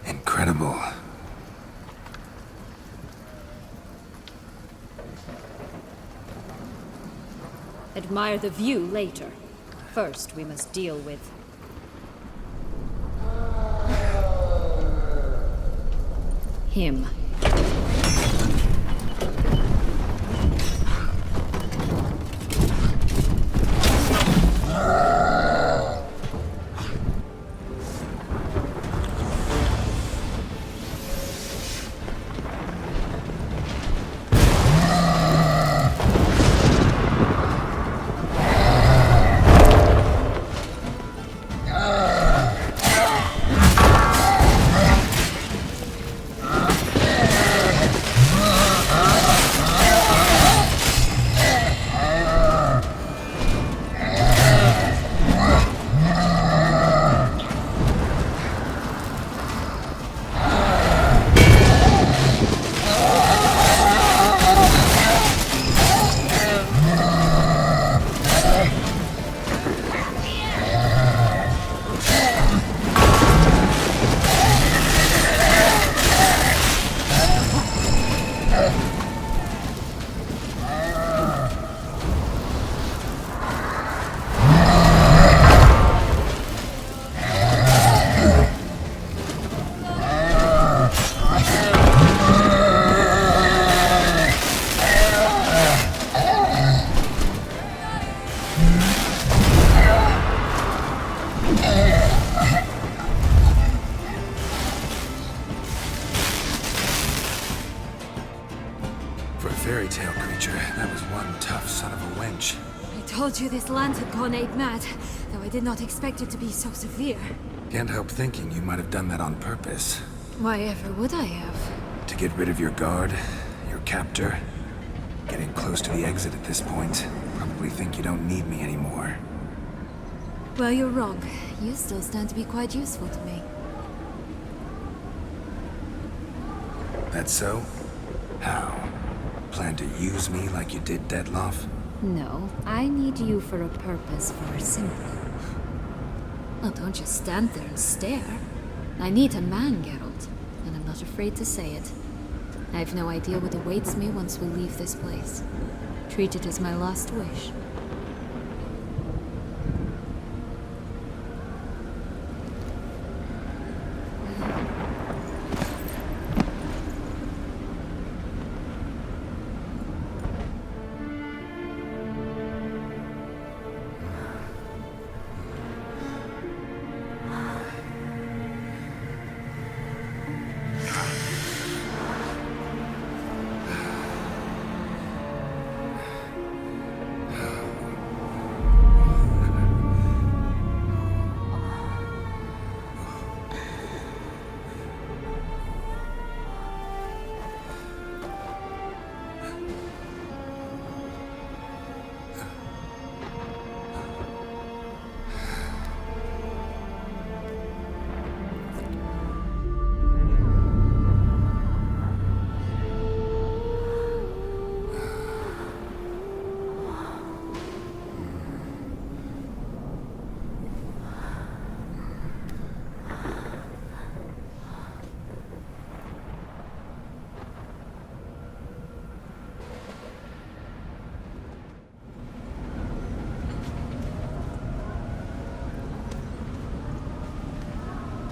Incredible. Admire the view later. First, we must deal with... him. fairy tale creature, that was one tough son of a wench. I told you this land had gone ape mad, though I did not expect it to be so severe. Can't help thinking you might have done that on purpose. Why ever would I have? To get rid of your guard, your captor. Getting close to the exit at this point. Probably think you don't need me anymore. Well, you're wrong. You still stand to be quite useful to me. That so? How? Plan to use me like you did Dettloff? No, I need you for a purpose far simpler. Well, don't just stand there and stare. I need a man, Geralt, and I'm not afraid to say it. I have no idea what awaits me once we leave this place. Treat it as my last wish.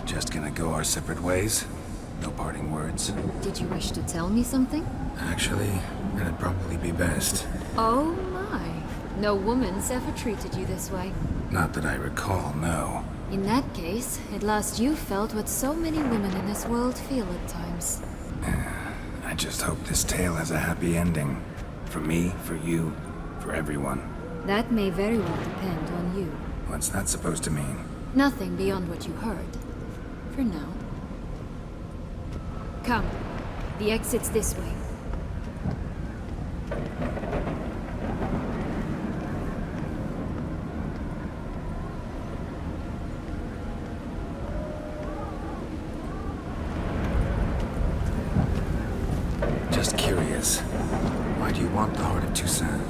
Just gonna go our separate ways? No parting words? Did you wish to tell me something? Actually, that'd probably be best. Oh my. No woman's ever treated you this way. Not that I recall, no. In that case, at last you felt what so many women in this world feel at times. I just hope this tale has a happy ending. For me, for you, for everyone. That may very well depend on you. What's that supposed to mean? Nothing beyond what you heard. For now. Come. The exit's this way. Just curious. Why do you want the heart of Toussaint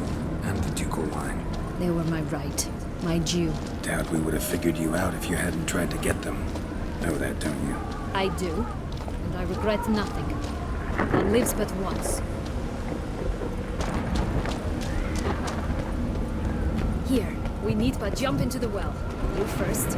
and the ducal wine? They were my right. My due. Doubt we would have figured you out if you hadn't tried to get them. Know that, don't you? I do. And I regret nothing. One lives but once. Here. We need but jump into the well. You first.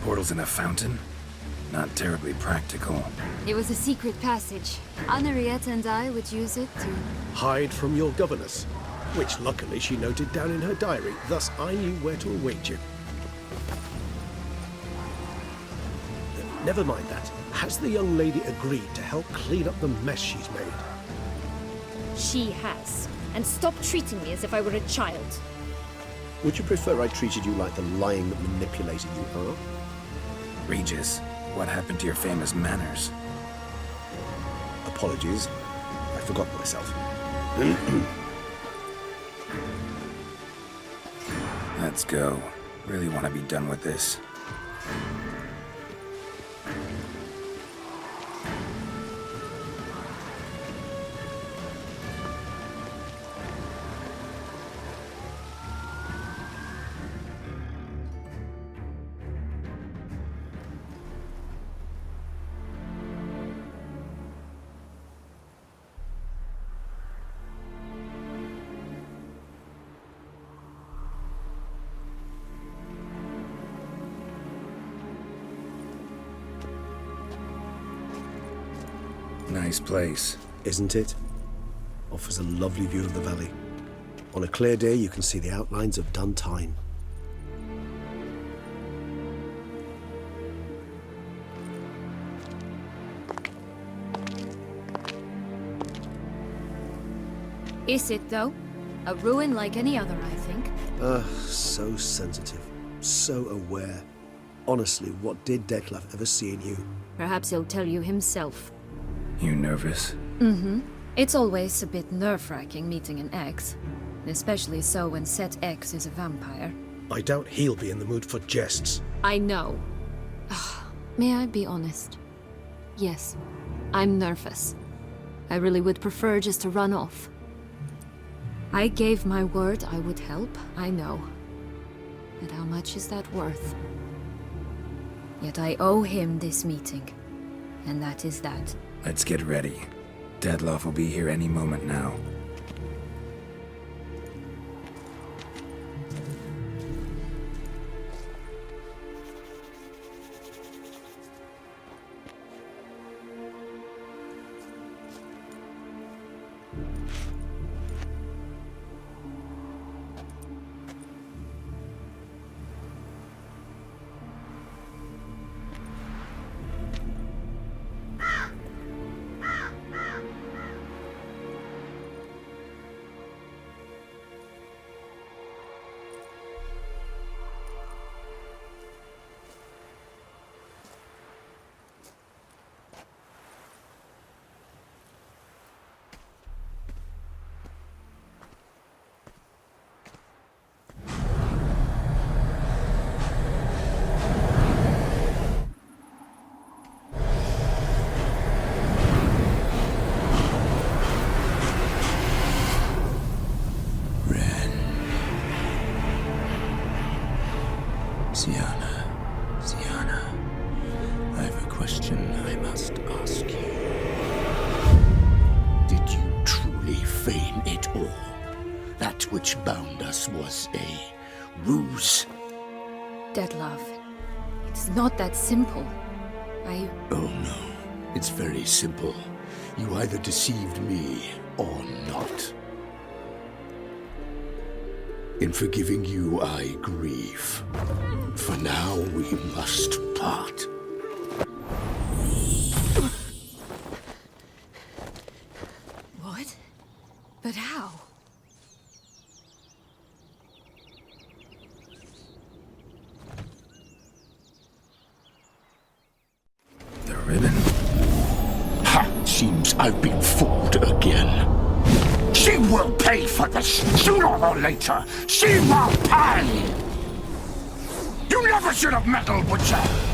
Portals in a fountain? Not terribly practical. It was a secret passage. Henriette and I would use it to... Hide from your governess, which luckily she noted down in her diary, thus I knew where to await you. Never mind that. Has the young lady agreed to help clean up the mess she's made? She has. And stop treating me as if I were a child. Would you prefer I treated you like the lying manipulator you are? Regis, what happened to your famous manners? Apologies. I forgot myself. Let's go. Really want to be done with this. Nice place. Isn't it? Offers a lovely view of the valley. On a clear day, you can see the outlines of Duntine. Is it, though? A ruin like any other, I think. So sensitive. So aware. Honestly, what did Detlef ever see in you? Perhaps he'll tell you himself. You nervous? It's always a bit nerve-wracking meeting an ex. Especially so when said ex is a vampire. I doubt he'll be in the mood for jests. I know. May I be honest? Yes, I'm nervous. I really would prefer just to run off. I gave my word I would help, I know. But how much is that worth? Yet I owe him this meeting. And that is that. Let's get ready. Detlef will be here any moment now. Sienna, I have a question I must ask you. Did you truly feign it all? That which bound us was a ruse? Detlef, it's not that simple. Oh no, it's very simple. You either deceived me or not. In forgiving you, I grieve. For now, we must part. What? But how? The ribbon? Ha! Seems I've been fooled again. She will pay for this, sooner or later. She will pay! You never should have meddled with her!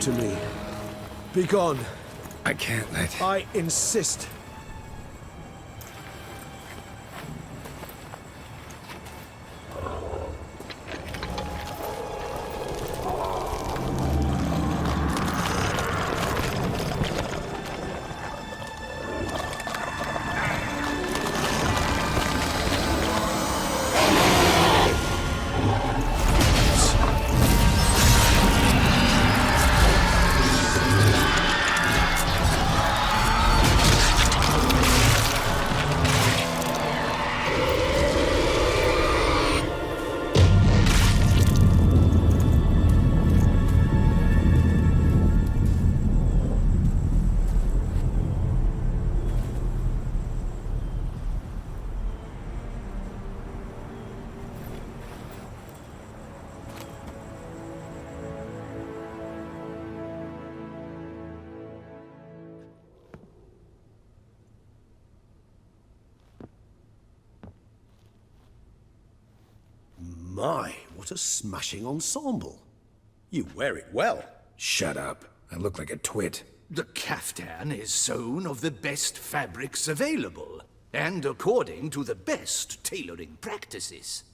to me. Be gone. I can't let... I insist. My, what a smashing ensemble. You wear it well. Shut up. I look like a twit. The caftan is sewn of the best fabrics available, and according to the best tailoring practices.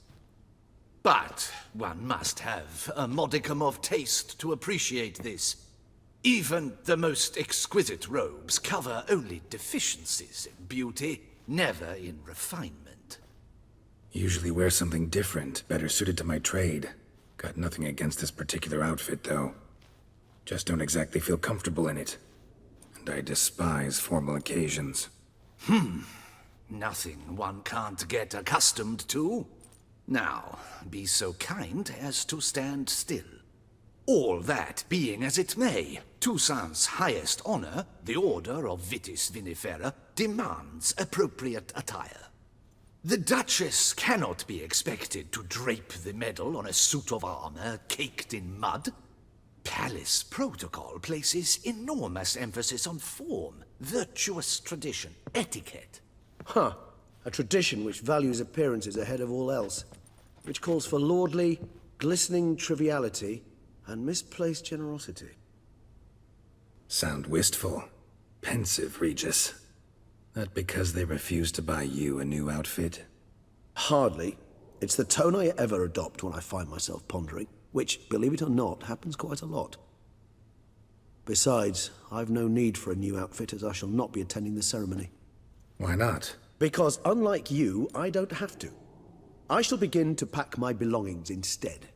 But one must have a modicum of taste to appreciate this. Even the most exquisite robes cover only deficiencies in beauty, never in refinement. Usually wear something different, better suited to my trade. Got nothing against this particular outfit, though. Just don't exactly feel comfortable in it. And I despise formal occasions. Nothing one can't get accustomed to. Now, be so kind as to stand still. All that being as it may, Toussaint's highest honor, the Order of Vitis Vinifera, demands appropriate attire. The Duchess cannot be expected to drape the medal on a suit of armor caked in mud. Palace protocol places enormous emphasis on form, virtuous tradition, etiquette. Huh. A tradition which values appearances ahead of all else. Which calls for lordly, glistening triviality and misplaced generosity. Sound wistful. Pensive, Regis. That because they refused to buy you a new outfit? Hardly. It's the tone I ever adopt when I find myself pondering, which, believe it or not, happens quite a lot. Besides, I've no need for a new outfit as I shall not be attending the ceremony. Why not? Because unlike you, I don't have to. I shall begin to pack my belongings instead.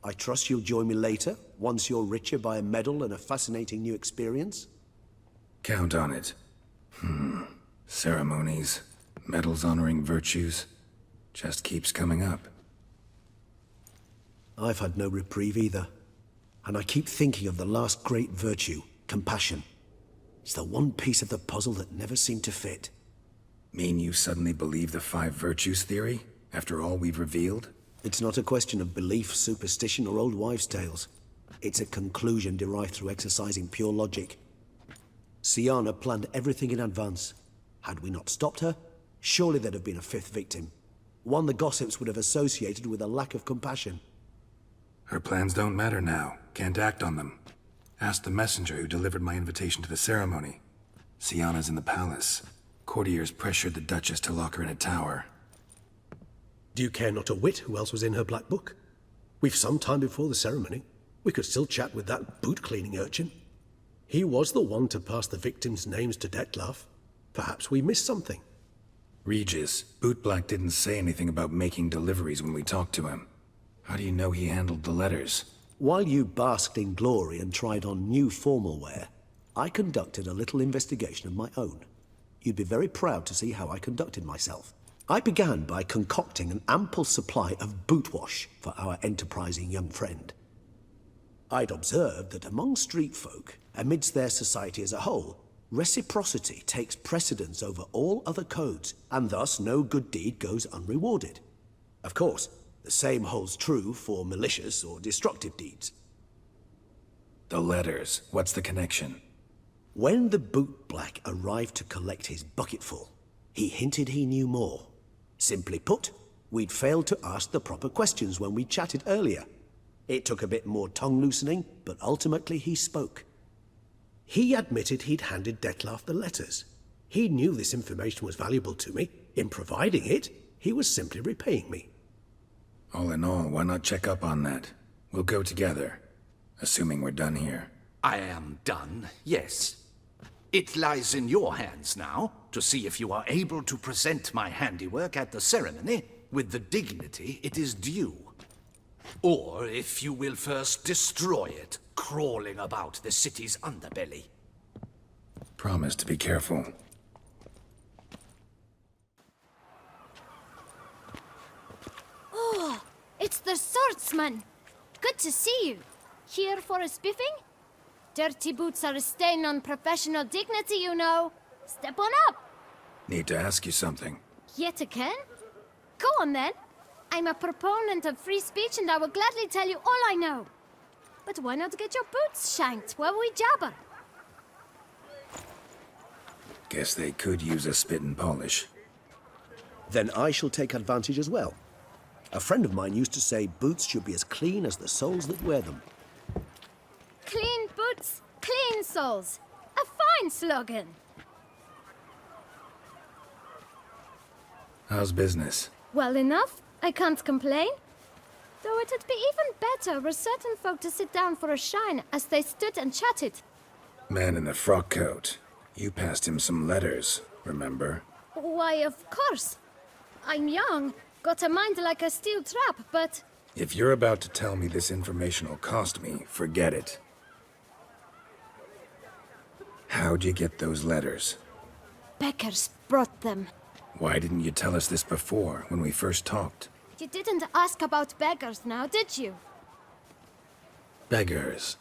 I trust you'll join me later, once you're richer by a medal and a fascinating new experience? Count on it. Ceremonies, medals honoring virtues, just keeps coming up. I've had no reprieve either. And I keep thinking of the last great virtue, compassion. It's the one piece of the puzzle that never seemed to fit. Mean you suddenly believe the 5 virtues theory, after all we've revealed? It's not a question of belief, superstition, or old wives' tales. It's a conclusion derived through exercising pure logic. Siana planned everything in advance. Had we not stopped her, surely there'd have been a 5th victim. One the gossips would have associated with a lack of compassion. Her plans don't matter now. Can't act on them. Ask the messenger who delivered my invitation to the ceremony. Siana's in the palace. Courtiers pressured the Duchess to lock her in a tower. Do you care not a whit who else was in her black book? We've some time before the ceremony. We could still chat with that boot-cleaning urchin. He was the one to pass the victims' names to Dettlaff. Perhaps we missed something. Regis, Bootblack didn't say anything about making deliveries when we talked to him. How do you know he handled the letters? While you basked in glory and tried on new formal wear, I conducted a little investigation of my own. You'd be very proud to see how I conducted myself. I began by concocting an ample supply of boot wash for our enterprising young friend. I'd observed that among street folk, amidst their society as a whole, reciprocity takes precedence over all other codes, and thus no good deed goes unrewarded. Of course, the same holds true for malicious or destructive deeds. The letters, what's the connection? When the bootblack arrived to collect his bucketful, he hinted he knew more. Simply put, we'd failed to ask the proper questions when we chatted earlier. It took a bit more tongue loosening, but ultimately he spoke. He admitted he'd handed Detlef the letters. He knew this information was valuable to me. In providing it, he was simply repaying me. All in all, why not check up on that? We'll go together, assuming we're done here. I am done, yes. It lies in your hands now to see if you are able to present my handiwork at the ceremony with the dignity it is due. Or if you will first destroy it, crawling about the city's underbelly. Promise to be careful. Oh, it's the swordsman. Good to see you. Here for a spiffing? Dirty boots are a stain on professional dignity, you know. Step on up. Need to ask you something. Yet again? Go on then. I'm a proponent of free speech and I will gladly tell you all I know. But why not get your boots shanked while we jabber? Guess they could use a spit and polish. Then I shall take advantage as well. A friend of mine used to say boots should be as clean as the soles that wear them. Clean boots, clean soles. A fine slogan. How's business? Well enough. I can't complain. Though it'd be even better were certain folk to sit down for a shine as they stood and chatted. Man in the frock coat. You passed him some letters, remember? Why, of course. I'm young, got a mind like a steel trap, but... If you're about to tell me this information will cost me, forget it. How'd you get those letters? Beggars brought them. Why didn't you tell us this before, when we first talked? You didn't ask about beggars now, did you? Beggars.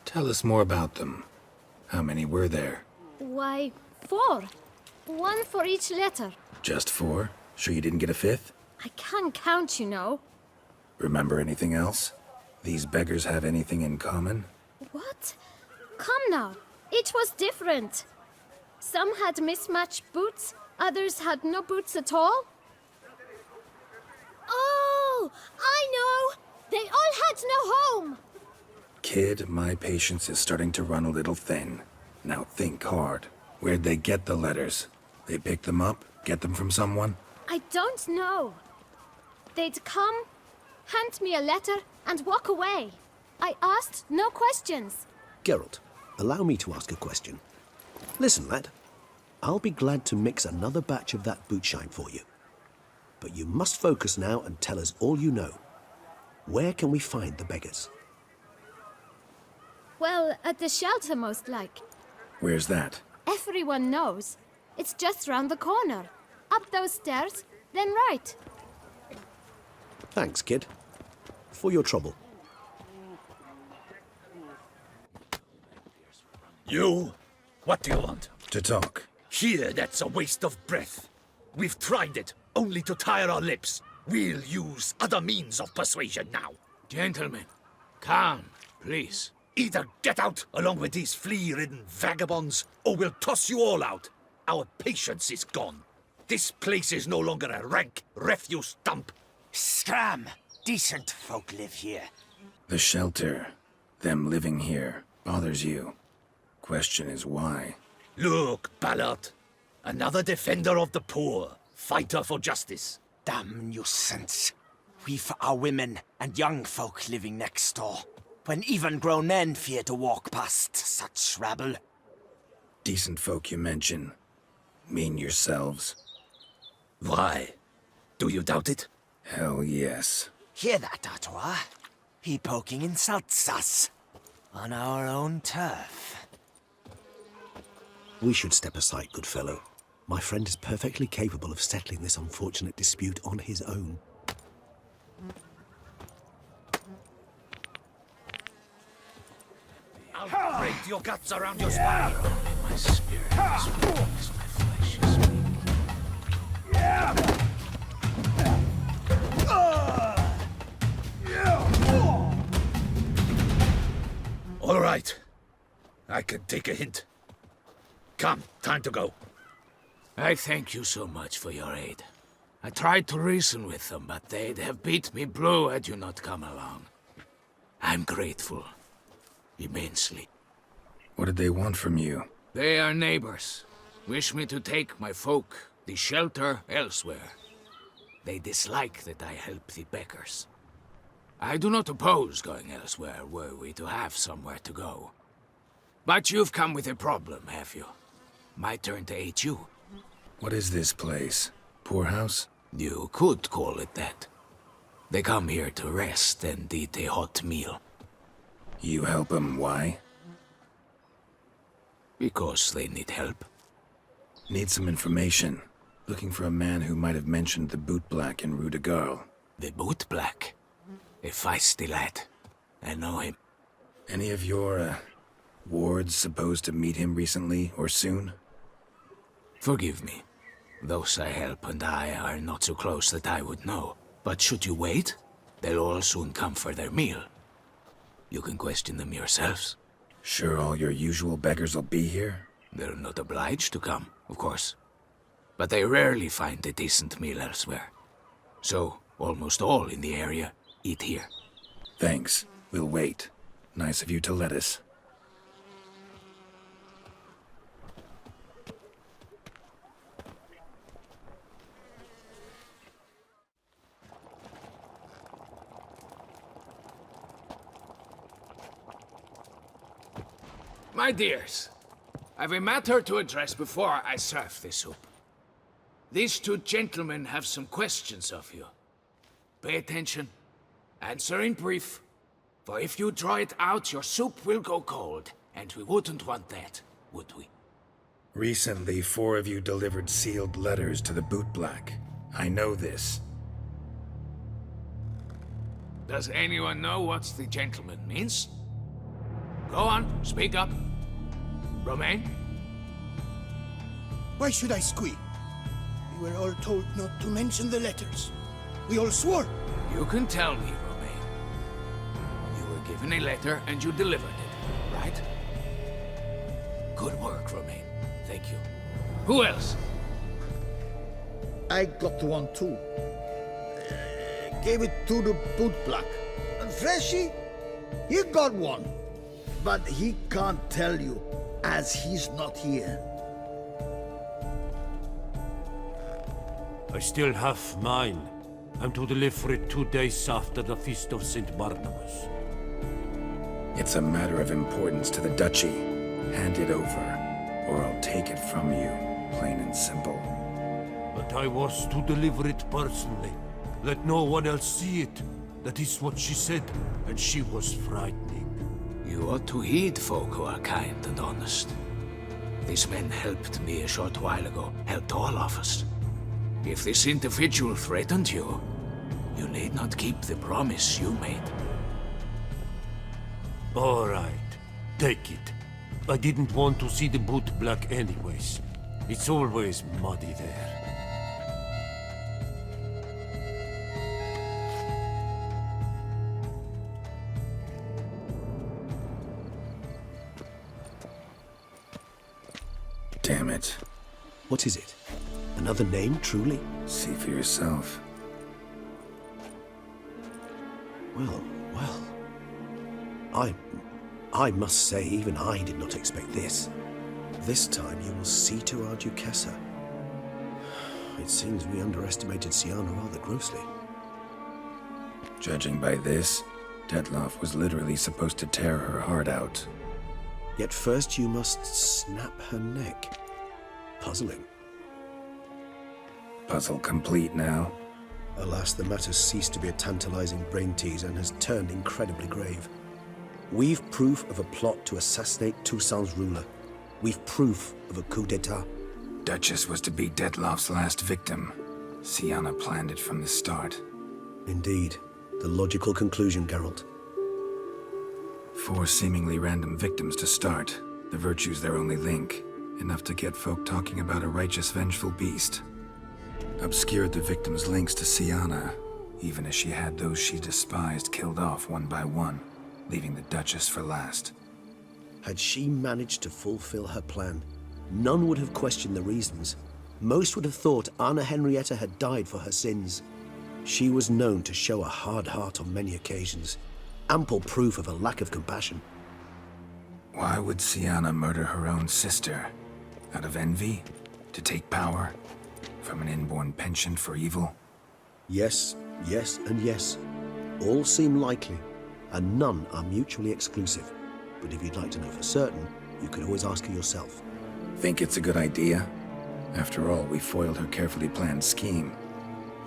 Tell us more about them. How many were there? Why, 4. 1 for each letter. Just 4? Sure you didn't get a 5th? I can't count, you know. Remember anything else? These beggars have anything in common? What? Come now. Each was different. Some had mismatched boots, others had no boots at all. Oh, I know! They all had no home! Kid, my patience is starting to run a little thin. Now think hard. Where'd they get the letters? They picked them up? Get them from someone? I don't know. They'd come, hand me a letter, and walk away. I asked no questions. Geralt, allow me to ask a question. Listen, lad. I'll be glad to mix another batch of that boot shine for you. But you must focus now and tell us all you know. Where can we find the beggars? Well, at the shelter, most like. Where's that? Everyone knows. It's just round the corner. Up those stairs, then right. Thanks, kid. For your trouble. You? What do you want? To talk. Here, that's a waste of breath. We've tried it, only to tire our lips. We'll use other means of persuasion now. Gentlemen, calm, please. Either get out along with these flea-ridden vagabonds, or we'll toss you all out. Our patience is gone. This place is no longer a rank refuse dump. Scram! Decent folk live here. The shelter, them living here, bothers you. Question is why? Look, Ballard. Another defender of the poor, fighter for justice. Damn nuisance. We've our women and young folk living next door, when even grown men fear to walk past such rabble. Decent folk you mention. Mean yourselves? Why? Do you doubt it? Hell yes. Hear that, Artois? He poking insults us. On our own turf. We should step aside, good fellow. My friend is perfectly capable of settling this unfortunate dispute on his own. I'll break your guts around your spine. My spirit is weak as my flesh is weak. All right. I can take a hint. Come, time to go. I thank you so much for your aid. I tried to reason with them, but they'd have beat me blue had you not come along. I'm grateful. Immensely. What did they want from you? They are neighbors. Wish me to take my folk, the shelter, elsewhere. They dislike that I help the beggars. I do not oppose going elsewhere, were we to have somewhere to go. But you've come with a problem, have you? My turn to aid you. What is this place? Poorhouse? You could call it that. They come here to rest and eat a hot meal. You help them, why? Because they need help. Need some information. Looking for a man who might have mentioned the bootblack in Rue de Garl. The bootblack? A feisty lad. I know him. Any of your, wards supposed to meet him recently or soon? Forgive me. Those I help and I are not so close that I would know. But should you wait, they'll all soon come for their meal. You can question them yourselves. Sure all your usual beggars will be here? They're not obliged to come, of course. But they rarely find a decent meal elsewhere. So, almost all in the area eat here. Thanks. We'll wait. Nice of you to let us. My dears, I've a matter to address before I serve the soup. These two gentlemen have some questions of you. Pay attention. Answer in brief. For if you draw it out, your soup will go cold. And we wouldn't want that, would we? Recently, 4 of you delivered sealed letters to the bootblack. I know this. Does anyone know what the gentleman means? Go on, speak up. Romain? Why should I squeal? We were all told not to mention the letters. We all swore. You can tell me, Romain. You were given a letter and you delivered it, right? Good work, Romain. Thank you. Who else? I got one too. Gave it to the bootblack. And Freshy, he got one. But he can't tell you, as he's not here. I still have mine. I'm to deliver it 2 days after the Feast of St. Barnabas. It's a matter of importance to the Duchy. Hand it over, or I'll take it from you, plain and simple. But I was to deliver it personally. Let no one else see it. That is what she said, and she was frightening. You ought to heed folk who are kind and honest. These men helped me a short while ago, helped all of us. If this individual threatened you, you need not keep the promise you made. All right, take it. I didn't want to see the bootblack anyways. It's always muddy there. Damn it. What is it? Another name, truly? See for yourself. Well, well. I must say, even I did not expect this. This time you will see to our Duchessa. It seems we underestimated Siana rather grossly. Judging by this, Detloff was literally supposed to tear her heart out. Yet first you must snap her neck. Puzzling. Puzzle complete now. Alas, the matter ceased to be a tantalizing brain tease and has turned incredibly grave. We've proof of a plot to assassinate Toussaint's ruler. We've proof of a coup d'etat. Duchess was to be Detloff's last victim. Siana planned it from the start. Indeed. The logical conclusion, Geralt. 4 seemingly random victims to start. The virtue's their only link. Enough to get folk talking about a righteous, vengeful beast. Obscured the victims' links to Siana, even as she had those she despised killed off one by one, leaving the Duchess for last. Had she managed to fulfill her plan, none would have questioned the reasons. Most would have thought Anna Henrietta had died for her sins. She was known to show a hard heart on many occasions, Ample proof of a lack of compassion. Why would Sienna murder her own sister? Out of envy? To take power? From an inborn penchant for evil? Yes, yes, and yes. All seem likely, and none are mutually exclusive. But if you'd like to know for certain, you could always ask her yourself. Think it's a good idea? After all, we foiled her carefully planned scheme.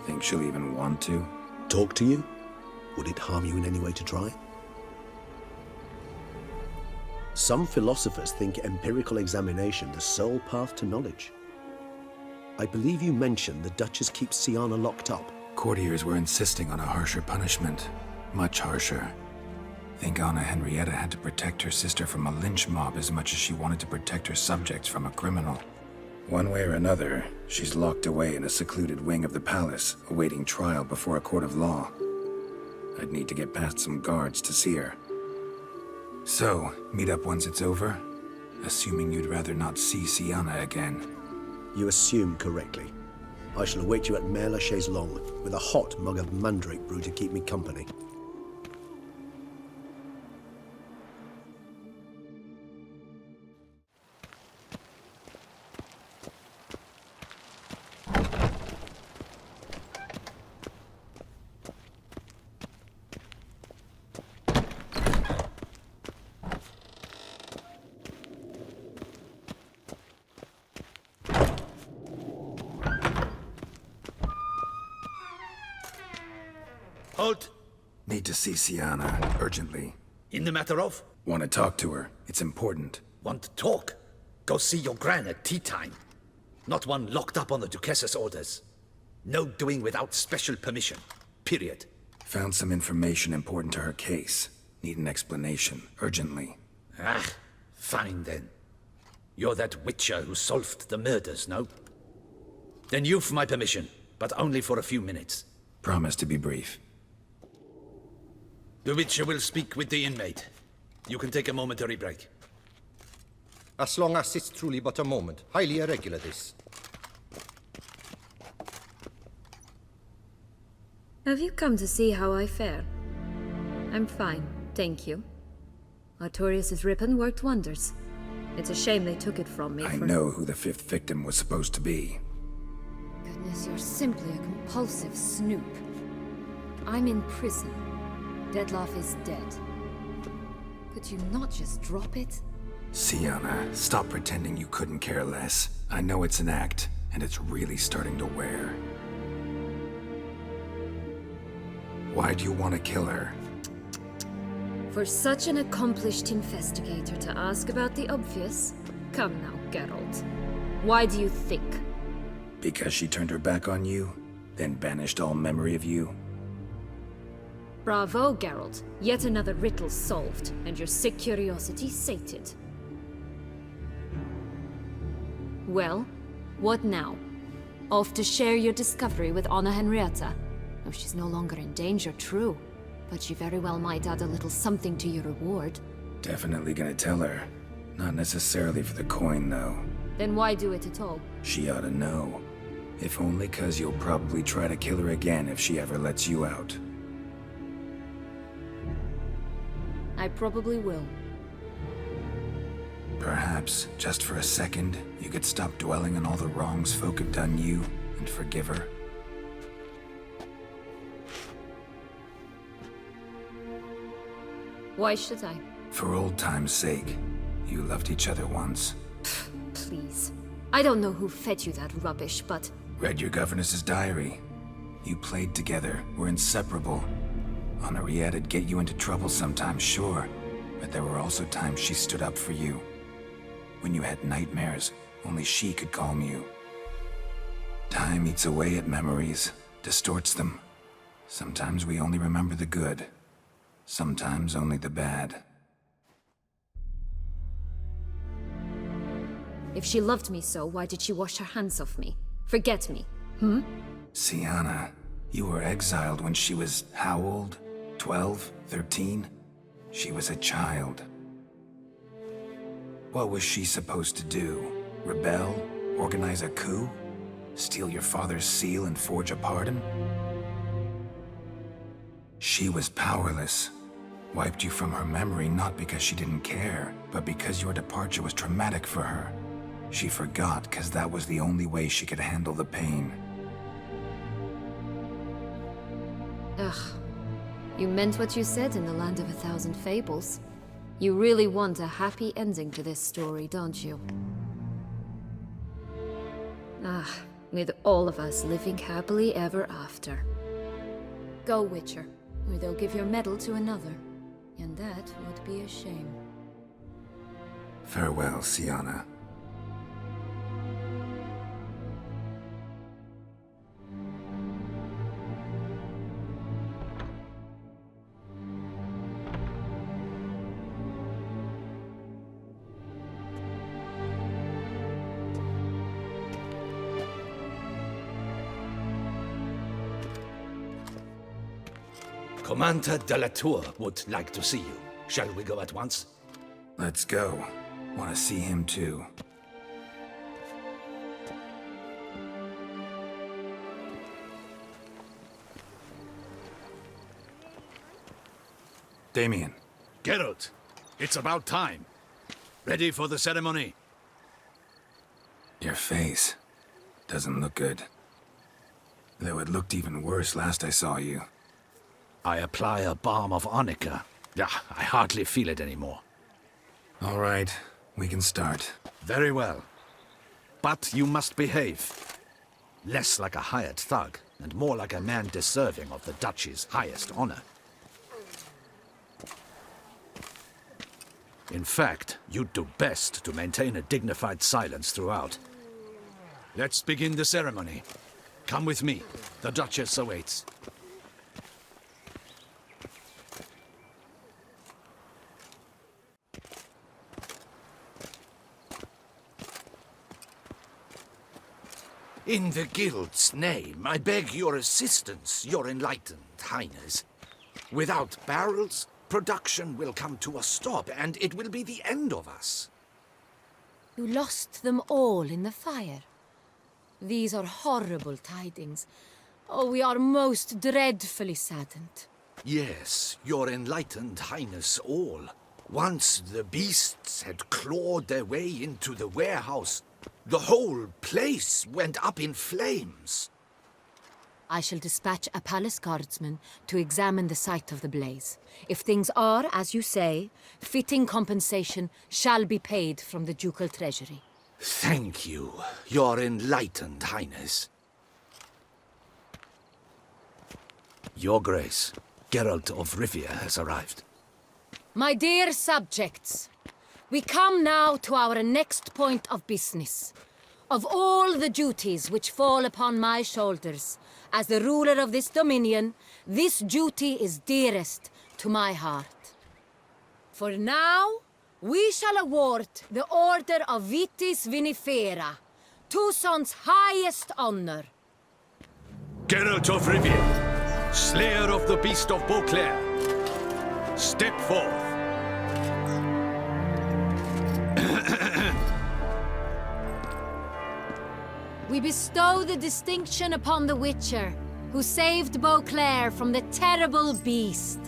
Think she'll even want to? Talk to you? Would it harm you in any way to try? Some philosophers think empirical examination the sole path to knowledge. I believe you mentioned the Duchess keeps Sienna locked up. Courtiers were insisting on a harsher punishment. Much harsher. Think Anna Henrietta had to protect her sister from a lynch mob as much as she wanted to protect her subjects from a criminal. One way or another, she's locked away in a secluded wing of the palace, awaiting trial before a court of law. I'd need to get past some guards to see her. So, meet up once it's over? Assuming you'd rather not see Sienna again. You assume correctly. I shall await you at Mère la Chaise Longue with a hot mug of mandrake brew to keep me company. Halt! Need to see Sienna, urgently. In the matter of? Want to talk to her. It's important. Want to talk? Go see your gran at tea time. Not one locked up on the Duchess's orders. No doing without special permission. Period. Found some information important to her case. Need an explanation, urgently. Ah, fine then. You're that witcher who solved the murders, no? Then you've my permission, but only for a few minutes. Promise to be brief. The witcher will speak with the inmate. You can take a momentary break. As long as it's truly but a moment. Highly irregular, this. Have you come to see how I fare? I'm fine, thank you. Artorius' ribbon worked wonders. It's a shame they took it from me. I know who the fifth victim was supposed to be. Goodness, you're simply a compulsive snoop. I'm in prison. Dettlaff is dead. Could you not just drop it? Sienna, stop pretending you couldn't care less. I know it's an act, and it's really starting to wear. Why do you want to kill her? For such an accomplished investigator to ask about the obvious? Come now, Geralt. Why do you think? Because she turned her back on you, then banished all memory of you? Bravo, Geralt. Yet another riddle solved, and your sick curiosity sated. Well, what now? Off to share your discovery with Anna Henrietta? Oh, she's no longer in danger, true. But she very well might add a little something to your reward. Definitely gonna tell her. Not necessarily for the coin, though. Then why do it at all? She ought to know. If only 'cause you'll probably try to kill her again if she ever lets you out. I probably will. Perhaps, just for a second, you could stop dwelling on all the wrongs folk have done you and forgive her. Why should I? For old time's sake. You loved each other once. Please. I don't know who fed you that rubbish, but... Read your governess's diary. You played together, were inseparable. Henriette'd get you into trouble sometimes, sure. But there were also times she stood up for you. When you had nightmares, only she could calm you. Time eats away at memories, distorts them. Sometimes we only remember the good. Sometimes only the bad. If she loved me so, why did she wash her hands off me? Forget me, Sienna, you were exiled when she was how old? 12? 13? She was a child. What was she supposed to do? Rebel? Organize a coup? Steal your father's seal and forge a pardon? She was powerless. Wiped you from her memory not because she didn't care, but because your departure was traumatic for her. She forgot because that was the only way she could handle the pain. Ugh. You meant what you said in the Land of a Thousand Fables. You really want a happy ending to this story, don't you? Ah, with all of us living happily ever after. Go, Witcher, or they'll give your medal to another. And that would be a shame. Farewell, Sienna. Commander de la Tour would like to see you. Shall we go at once? Let's go. Want to see him too. Damien. Geralt, it's about time. Ready for the ceremony? Your face doesn't look good. Though it looked even worse last I saw you. I apply a balm of arnica. Yeah, I hardly feel it anymore. All right, we can start. Very well. But you must behave. Less like a hired thug, and more like a man deserving of the Duchy's highest honor. In fact, you'd do best to maintain a dignified silence throughout. Let's begin the ceremony. Come with me. The Duchess awaits. In the Guild's name, I beg your assistance, your enlightened highness. Without barrels, production will come to a stop, and it will be the end of us. You lost them all in the fire. These are horrible tidings. Oh, we are most dreadfully saddened. Yes, your enlightened highness all. Once the beasts had clawed their way into the warehouse, the whole place went up in flames. I shall dispatch a palace guardsman to examine the site of the blaze. If things are, as you say, fitting compensation shall be paid from the ducal treasury. Thank you, your enlightened highness. Your Grace, Geralt of Rivia has arrived. My dear subjects, we come now to our next point of business. Of all the duties which fall upon my shoulders, as the ruler of this dominion, this duty is dearest to my heart. For now, we shall award the Order of Vitis Vinifera, Tucson's highest honor. Geralt of Rivia, slayer of the beast of Beauclair, step forth. We bestow the distinction upon the Witcher, who saved Beauclair from the terrible beast.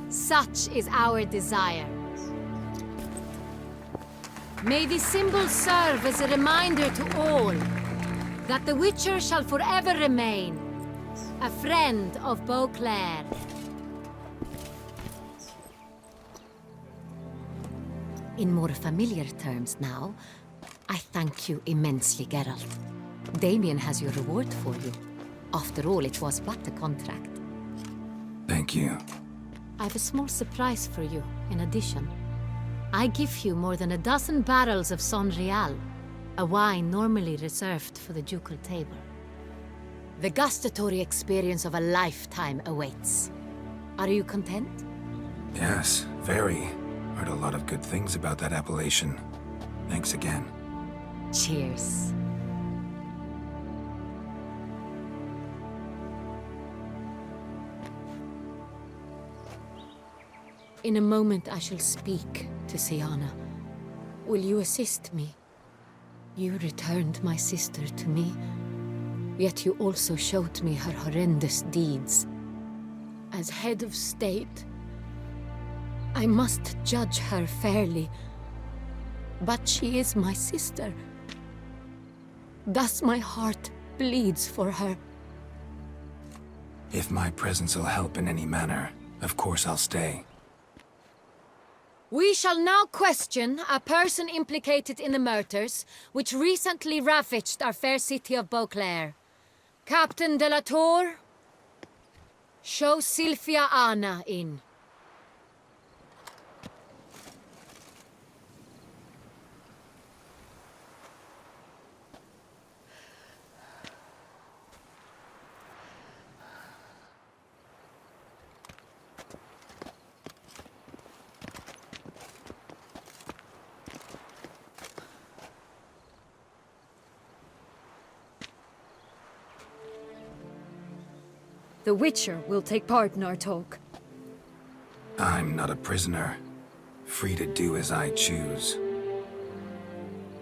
Such is our desire. May this symbol serve as a reminder to all that the Witcher shall forever remain a friend of Beauclair. In more familiar terms now, I thank you immensely, Geralt. Damien has your reward for you. After all, it was but a contract. Thank you. I have a small surprise for you, in addition. I give you more than a dozen barrels of Son Real, a wine normally reserved for the ducal table. The gustatory experience of a lifetime awaits. Are you content? Yes, very. Heard a lot of good things about that appellation. Thanks again. Cheers. In a moment I shall speak to Sienna. Will you assist me? You returned my sister to me, yet you also showed me her horrendous deeds. As head of state, I must judge her fairly. But she is my sister. Thus my heart bleeds for her. If my presence will help in any manner, of course I'll stay. We shall now question a person implicated in the murders which recently ravaged our fair city of Beauclair. Captain de la Tour, show Sylvia Anna in. The Witcher will take part in our talk. I'm not a prisoner, free to do as I choose.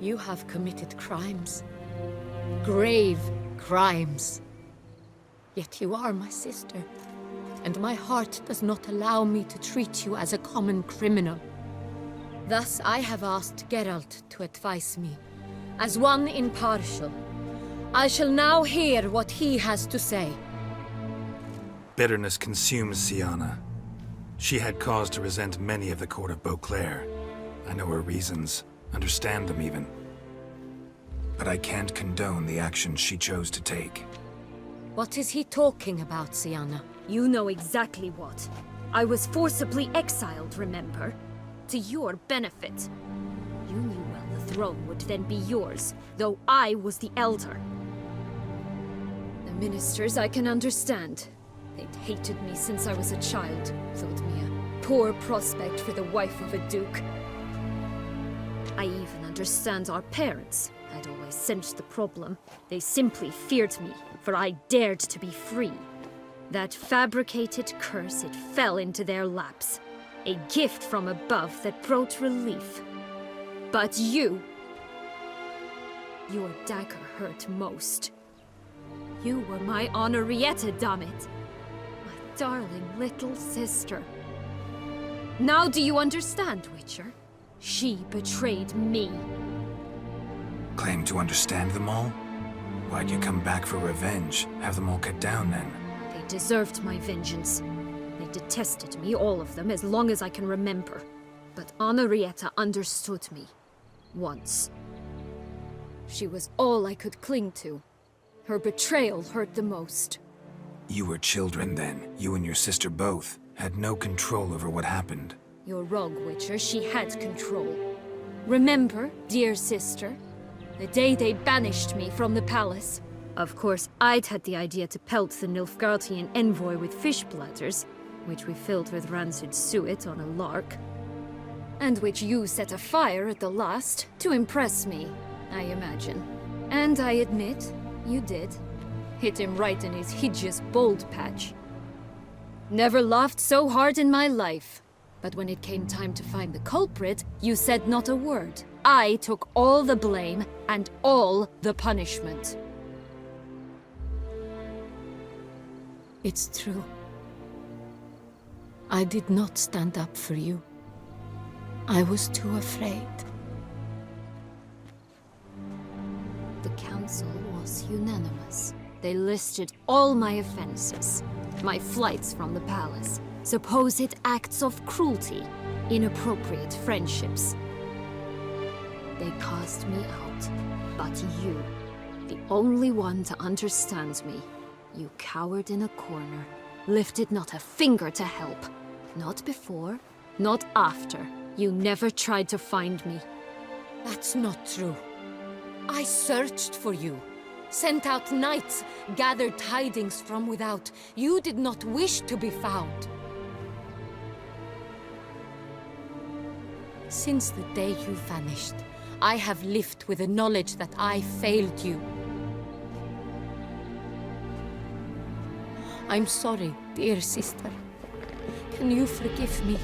You have committed crimes. Grave crimes. Yet you are my sister, and my heart does not allow me to treat you as a common criminal. Thus I have asked Geralt to advise me, as one impartial. I shall now hear what he has to say. Bitterness consumes Siana. She had cause to resent many of the court of Beauclair. I know her reasons, understand them even. But I can't condone the actions she chose to take. What is he talking about, Siana? You know exactly what. I was forcibly exiled, remember? To your benefit. You knew well the throne would then be yours, though I was the elder. The ministers I can understand. They'd hated me since I was a child, thought me a poor prospect for the wife of a duke. I even understand our parents. I'd always sensed the problem. They simply feared me, for I dared to be free. That fabricated curse, it fell into their laps. A gift from above that brought relief. But you... Your dagger hurt most. You were my Henrietta, damn it! My darling little sister. Now do you understand, Witcher? She betrayed me. Claim to understand them all? Why'd you come back for revenge? Have them all cut down then? They deserved my vengeance. They detested me, all of them, as long as I can remember. But Henrietta understood me. Once. She was all I could cling to. Her betrayal hurt the most. You were children then. You and your sister both had no control over what happened. You're wrong, Witcher. She had control. Remember, dear sister, the day they banished me from the palace? Of course, I'd had the idea to pelt the Nilfgaardian envoy with fish bladders, which we filled with rancid suet on a lark. And which you set afire at the last, to impress me, I imagine. And I admit, you did. Hit him right in his hideous bald patch. Never laughed so hard in my life. But when it came time to find the culprit, you said not a word. I took all the blame and all the punishment. It's true. I did not stand up for you. I was too afraid. The council was unanimous. They listed all my offenses. My flights from the palace, supposed acts of cruelty, inappropriate friendships. They cast me out. But you, the only one to understand me, you cowered in a corner, lifted not a finger to help. Not before, not after. You never tried to find me. That's not true. I searched for you. Sent out knights, gathered tidings from without. You did not wish to be found. Since the day you vanished, I have lived with the knowledge that I failed you. I'm sorry, dear sister. Can you forgive me?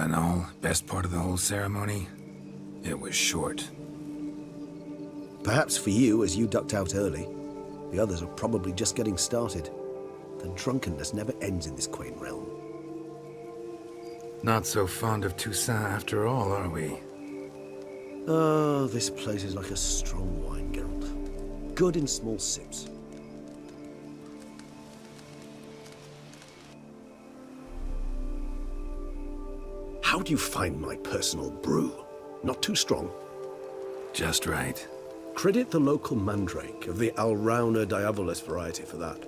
in all, best part of the whole ceremony? It was short. Perhaps for you, as you ducked out early. The others are probably just getting started. The drunkenness never ends in this quaint realm. Not so fond of Toussaint after all, are we? Ah, this place is like a strong wine, Geralt. Good in small sips. How do you find my personal brew? Not too strong? Just right. Credit the local mandrake of the Alrauna diabolus variety for that.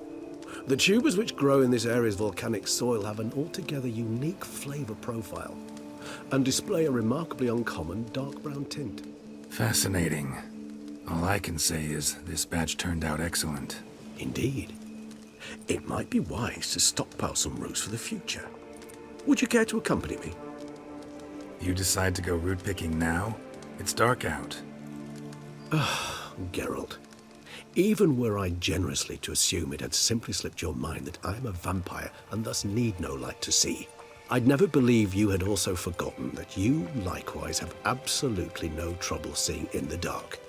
The tubers which grow in this area's volcanic soil have an altogether unique flavor profile and display a remarkably uncommon dark brown tint. Fascinating. All I can say is this batch turned out excellent. Indeed. It might be wise to stockpile some roots for the future. Would you care to accompany me? You decide to go root picking now? It's dark out. Geralt, even were I generously to assume it had simply slipped your mind that I am a vampire and thus need no light to see, I'd never believe you had also forgotten that you likewise have absolutely no trouble seeing in the dark.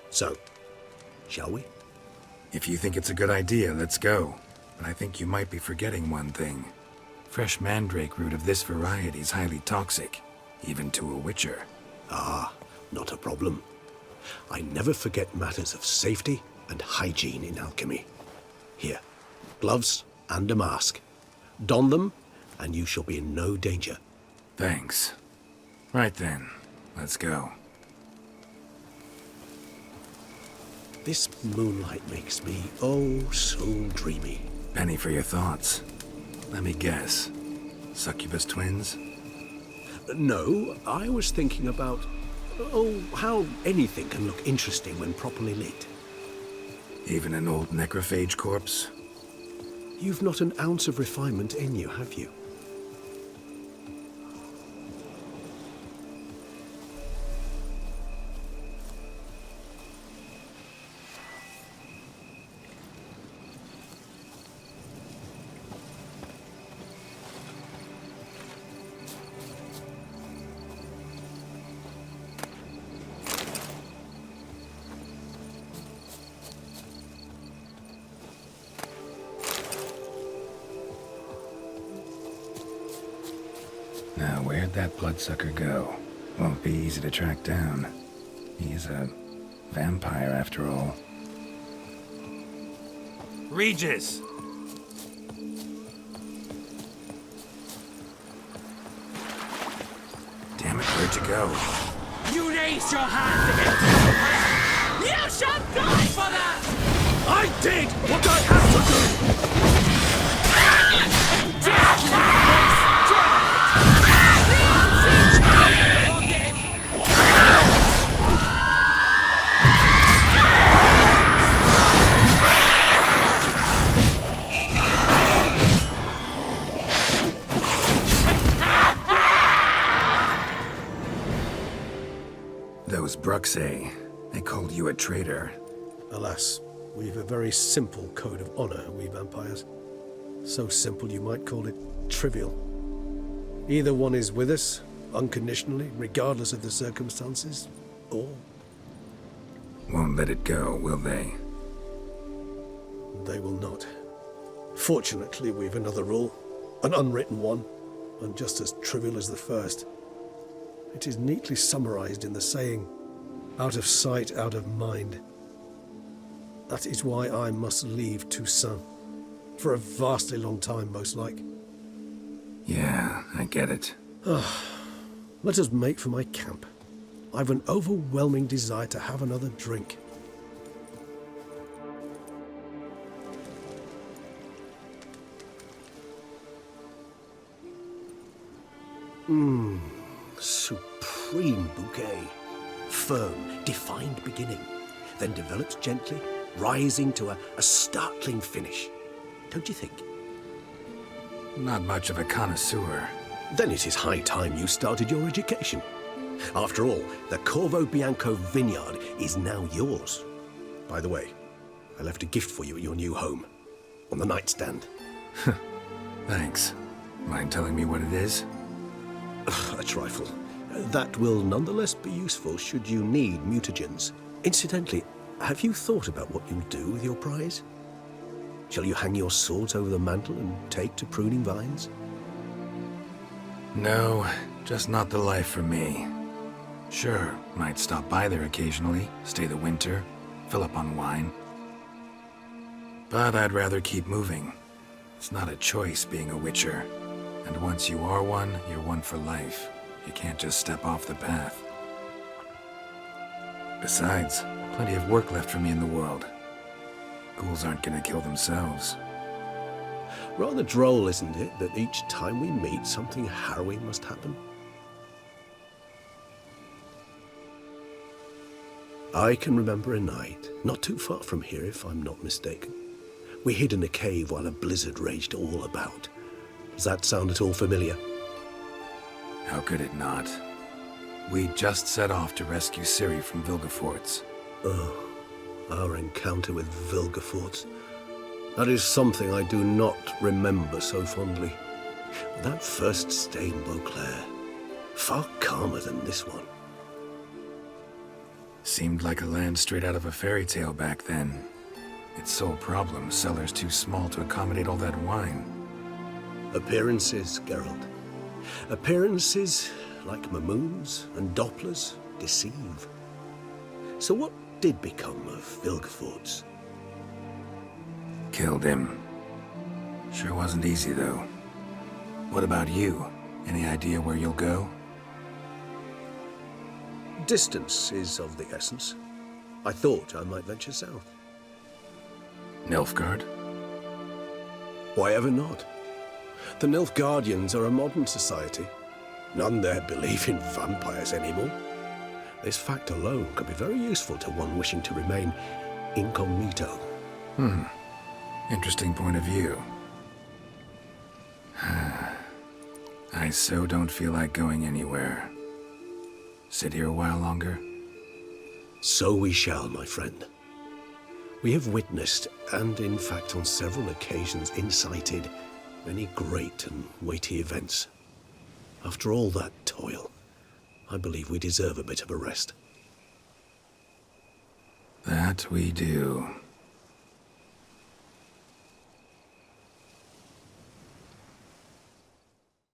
So, shall we? If you think it's a good idea, let's go. But I think you might be forgetting one thing. Fresh mandrake root of this variety is highly toxic, even to a witcher. Ah, not a problem. I never forget matters of safety and hygiene in alchemy. Here, gloves and a mask. Don them, and you shall be in no danger. Thanks. Right then, let's go. This moonlight makes me, oh, so dreamy. Penny for your thoughts. Let me guess. Succubus twins? No, I was thinking about, oh, how anything can look interesting when properly lit. Even an old necrophage corpse? You've not an ounce of refinement in you, have you? Now, where'd that bloodsucker go? Won't be easy to track down. He's a vampire after all. Regis! Damn it, where'd you go? You raise your hand against the You shall die for that! I did what I had to do! Those Bruxay, they called you a traitor. Alas, we've a very simple code of honor, we vampires. So simple you might call it trivial. Either one is with us, unconditionally, regardless of the circumstances, or... Won't let it go, will they? They will not. Fortunately, we've another rule, an unwritten one, and just as trivial as the first. It is neatly summarized in the saying, out of sight, out of mind. That is why I must leave Toussaint. For a vastly long time, most like. Yeah, I get it. Let us make for my camp. I've an overwhelming desire to have another drink. Supreme bouquet. Firm, defined beginning, then develops gently, rising to a startling finish. Don't you think? Not much of a connoisseur. Then it is high time you started your education. After all, the Corvo Bianco vineyard is now yours. By the way, I left a gift for you at your new home, on the nightstand. Thanks. Mind telling me what it is? A trifle. That will nonetheless be useful should you need mutagens. Incidentally, have you thought about what you'll do with your prize? Shall you hang your swords over the mantle and take to pruning vines? No, just not the life for me. Sure, might stop by there occasionally, stay the winter, fill up on wine. But I'd rather keep moving. It's not a choice being a witcher. And once you are one, you're one for life. You can't just step off the path. Besides, plenty of work left for me in the world. Ghouls aren't gonna kill themselves. Rather droll, isn't it, that each time we meet, something harrowing must happen? I can remember a night, not too far from here if I'm not mistaken. We hid in a cave while a blizzard raged all about. Does that sound at all familiar? How could it not? We just set off to rescue Ciri from Vilgefortz. Oh, our encounter with Vilgefortz. That is something I do not remember so fondly. That first stay in Beauclair, far calmer than this one. Seemed like a land straight out of a fairy tale back then. Its sole problem, cellars too small to accommodate all that wine. Appearances, Geralt. Appearances, like Mamoons and Dopplers, deceive. So what did become of Vilgefortz? Killed him. Sure wasn't easy, though. What about you? Any idea where you'll go? Distance is of the essence. I thought I might venture south. Nilfgaard? Why ever not? The Nilfgaardians are a modern society. None there believe in vampires anymore. This fact alone could be very useful to one wishing to remain incognito. Interesting point of view. I so don't feel like going anywhere. Sit here a while longer? So we shall, my friend. We have witnessed, and in fact on several occasions incited, many great and weighty events. After all that toil, I believe we deserve a bit of a rest. That we do.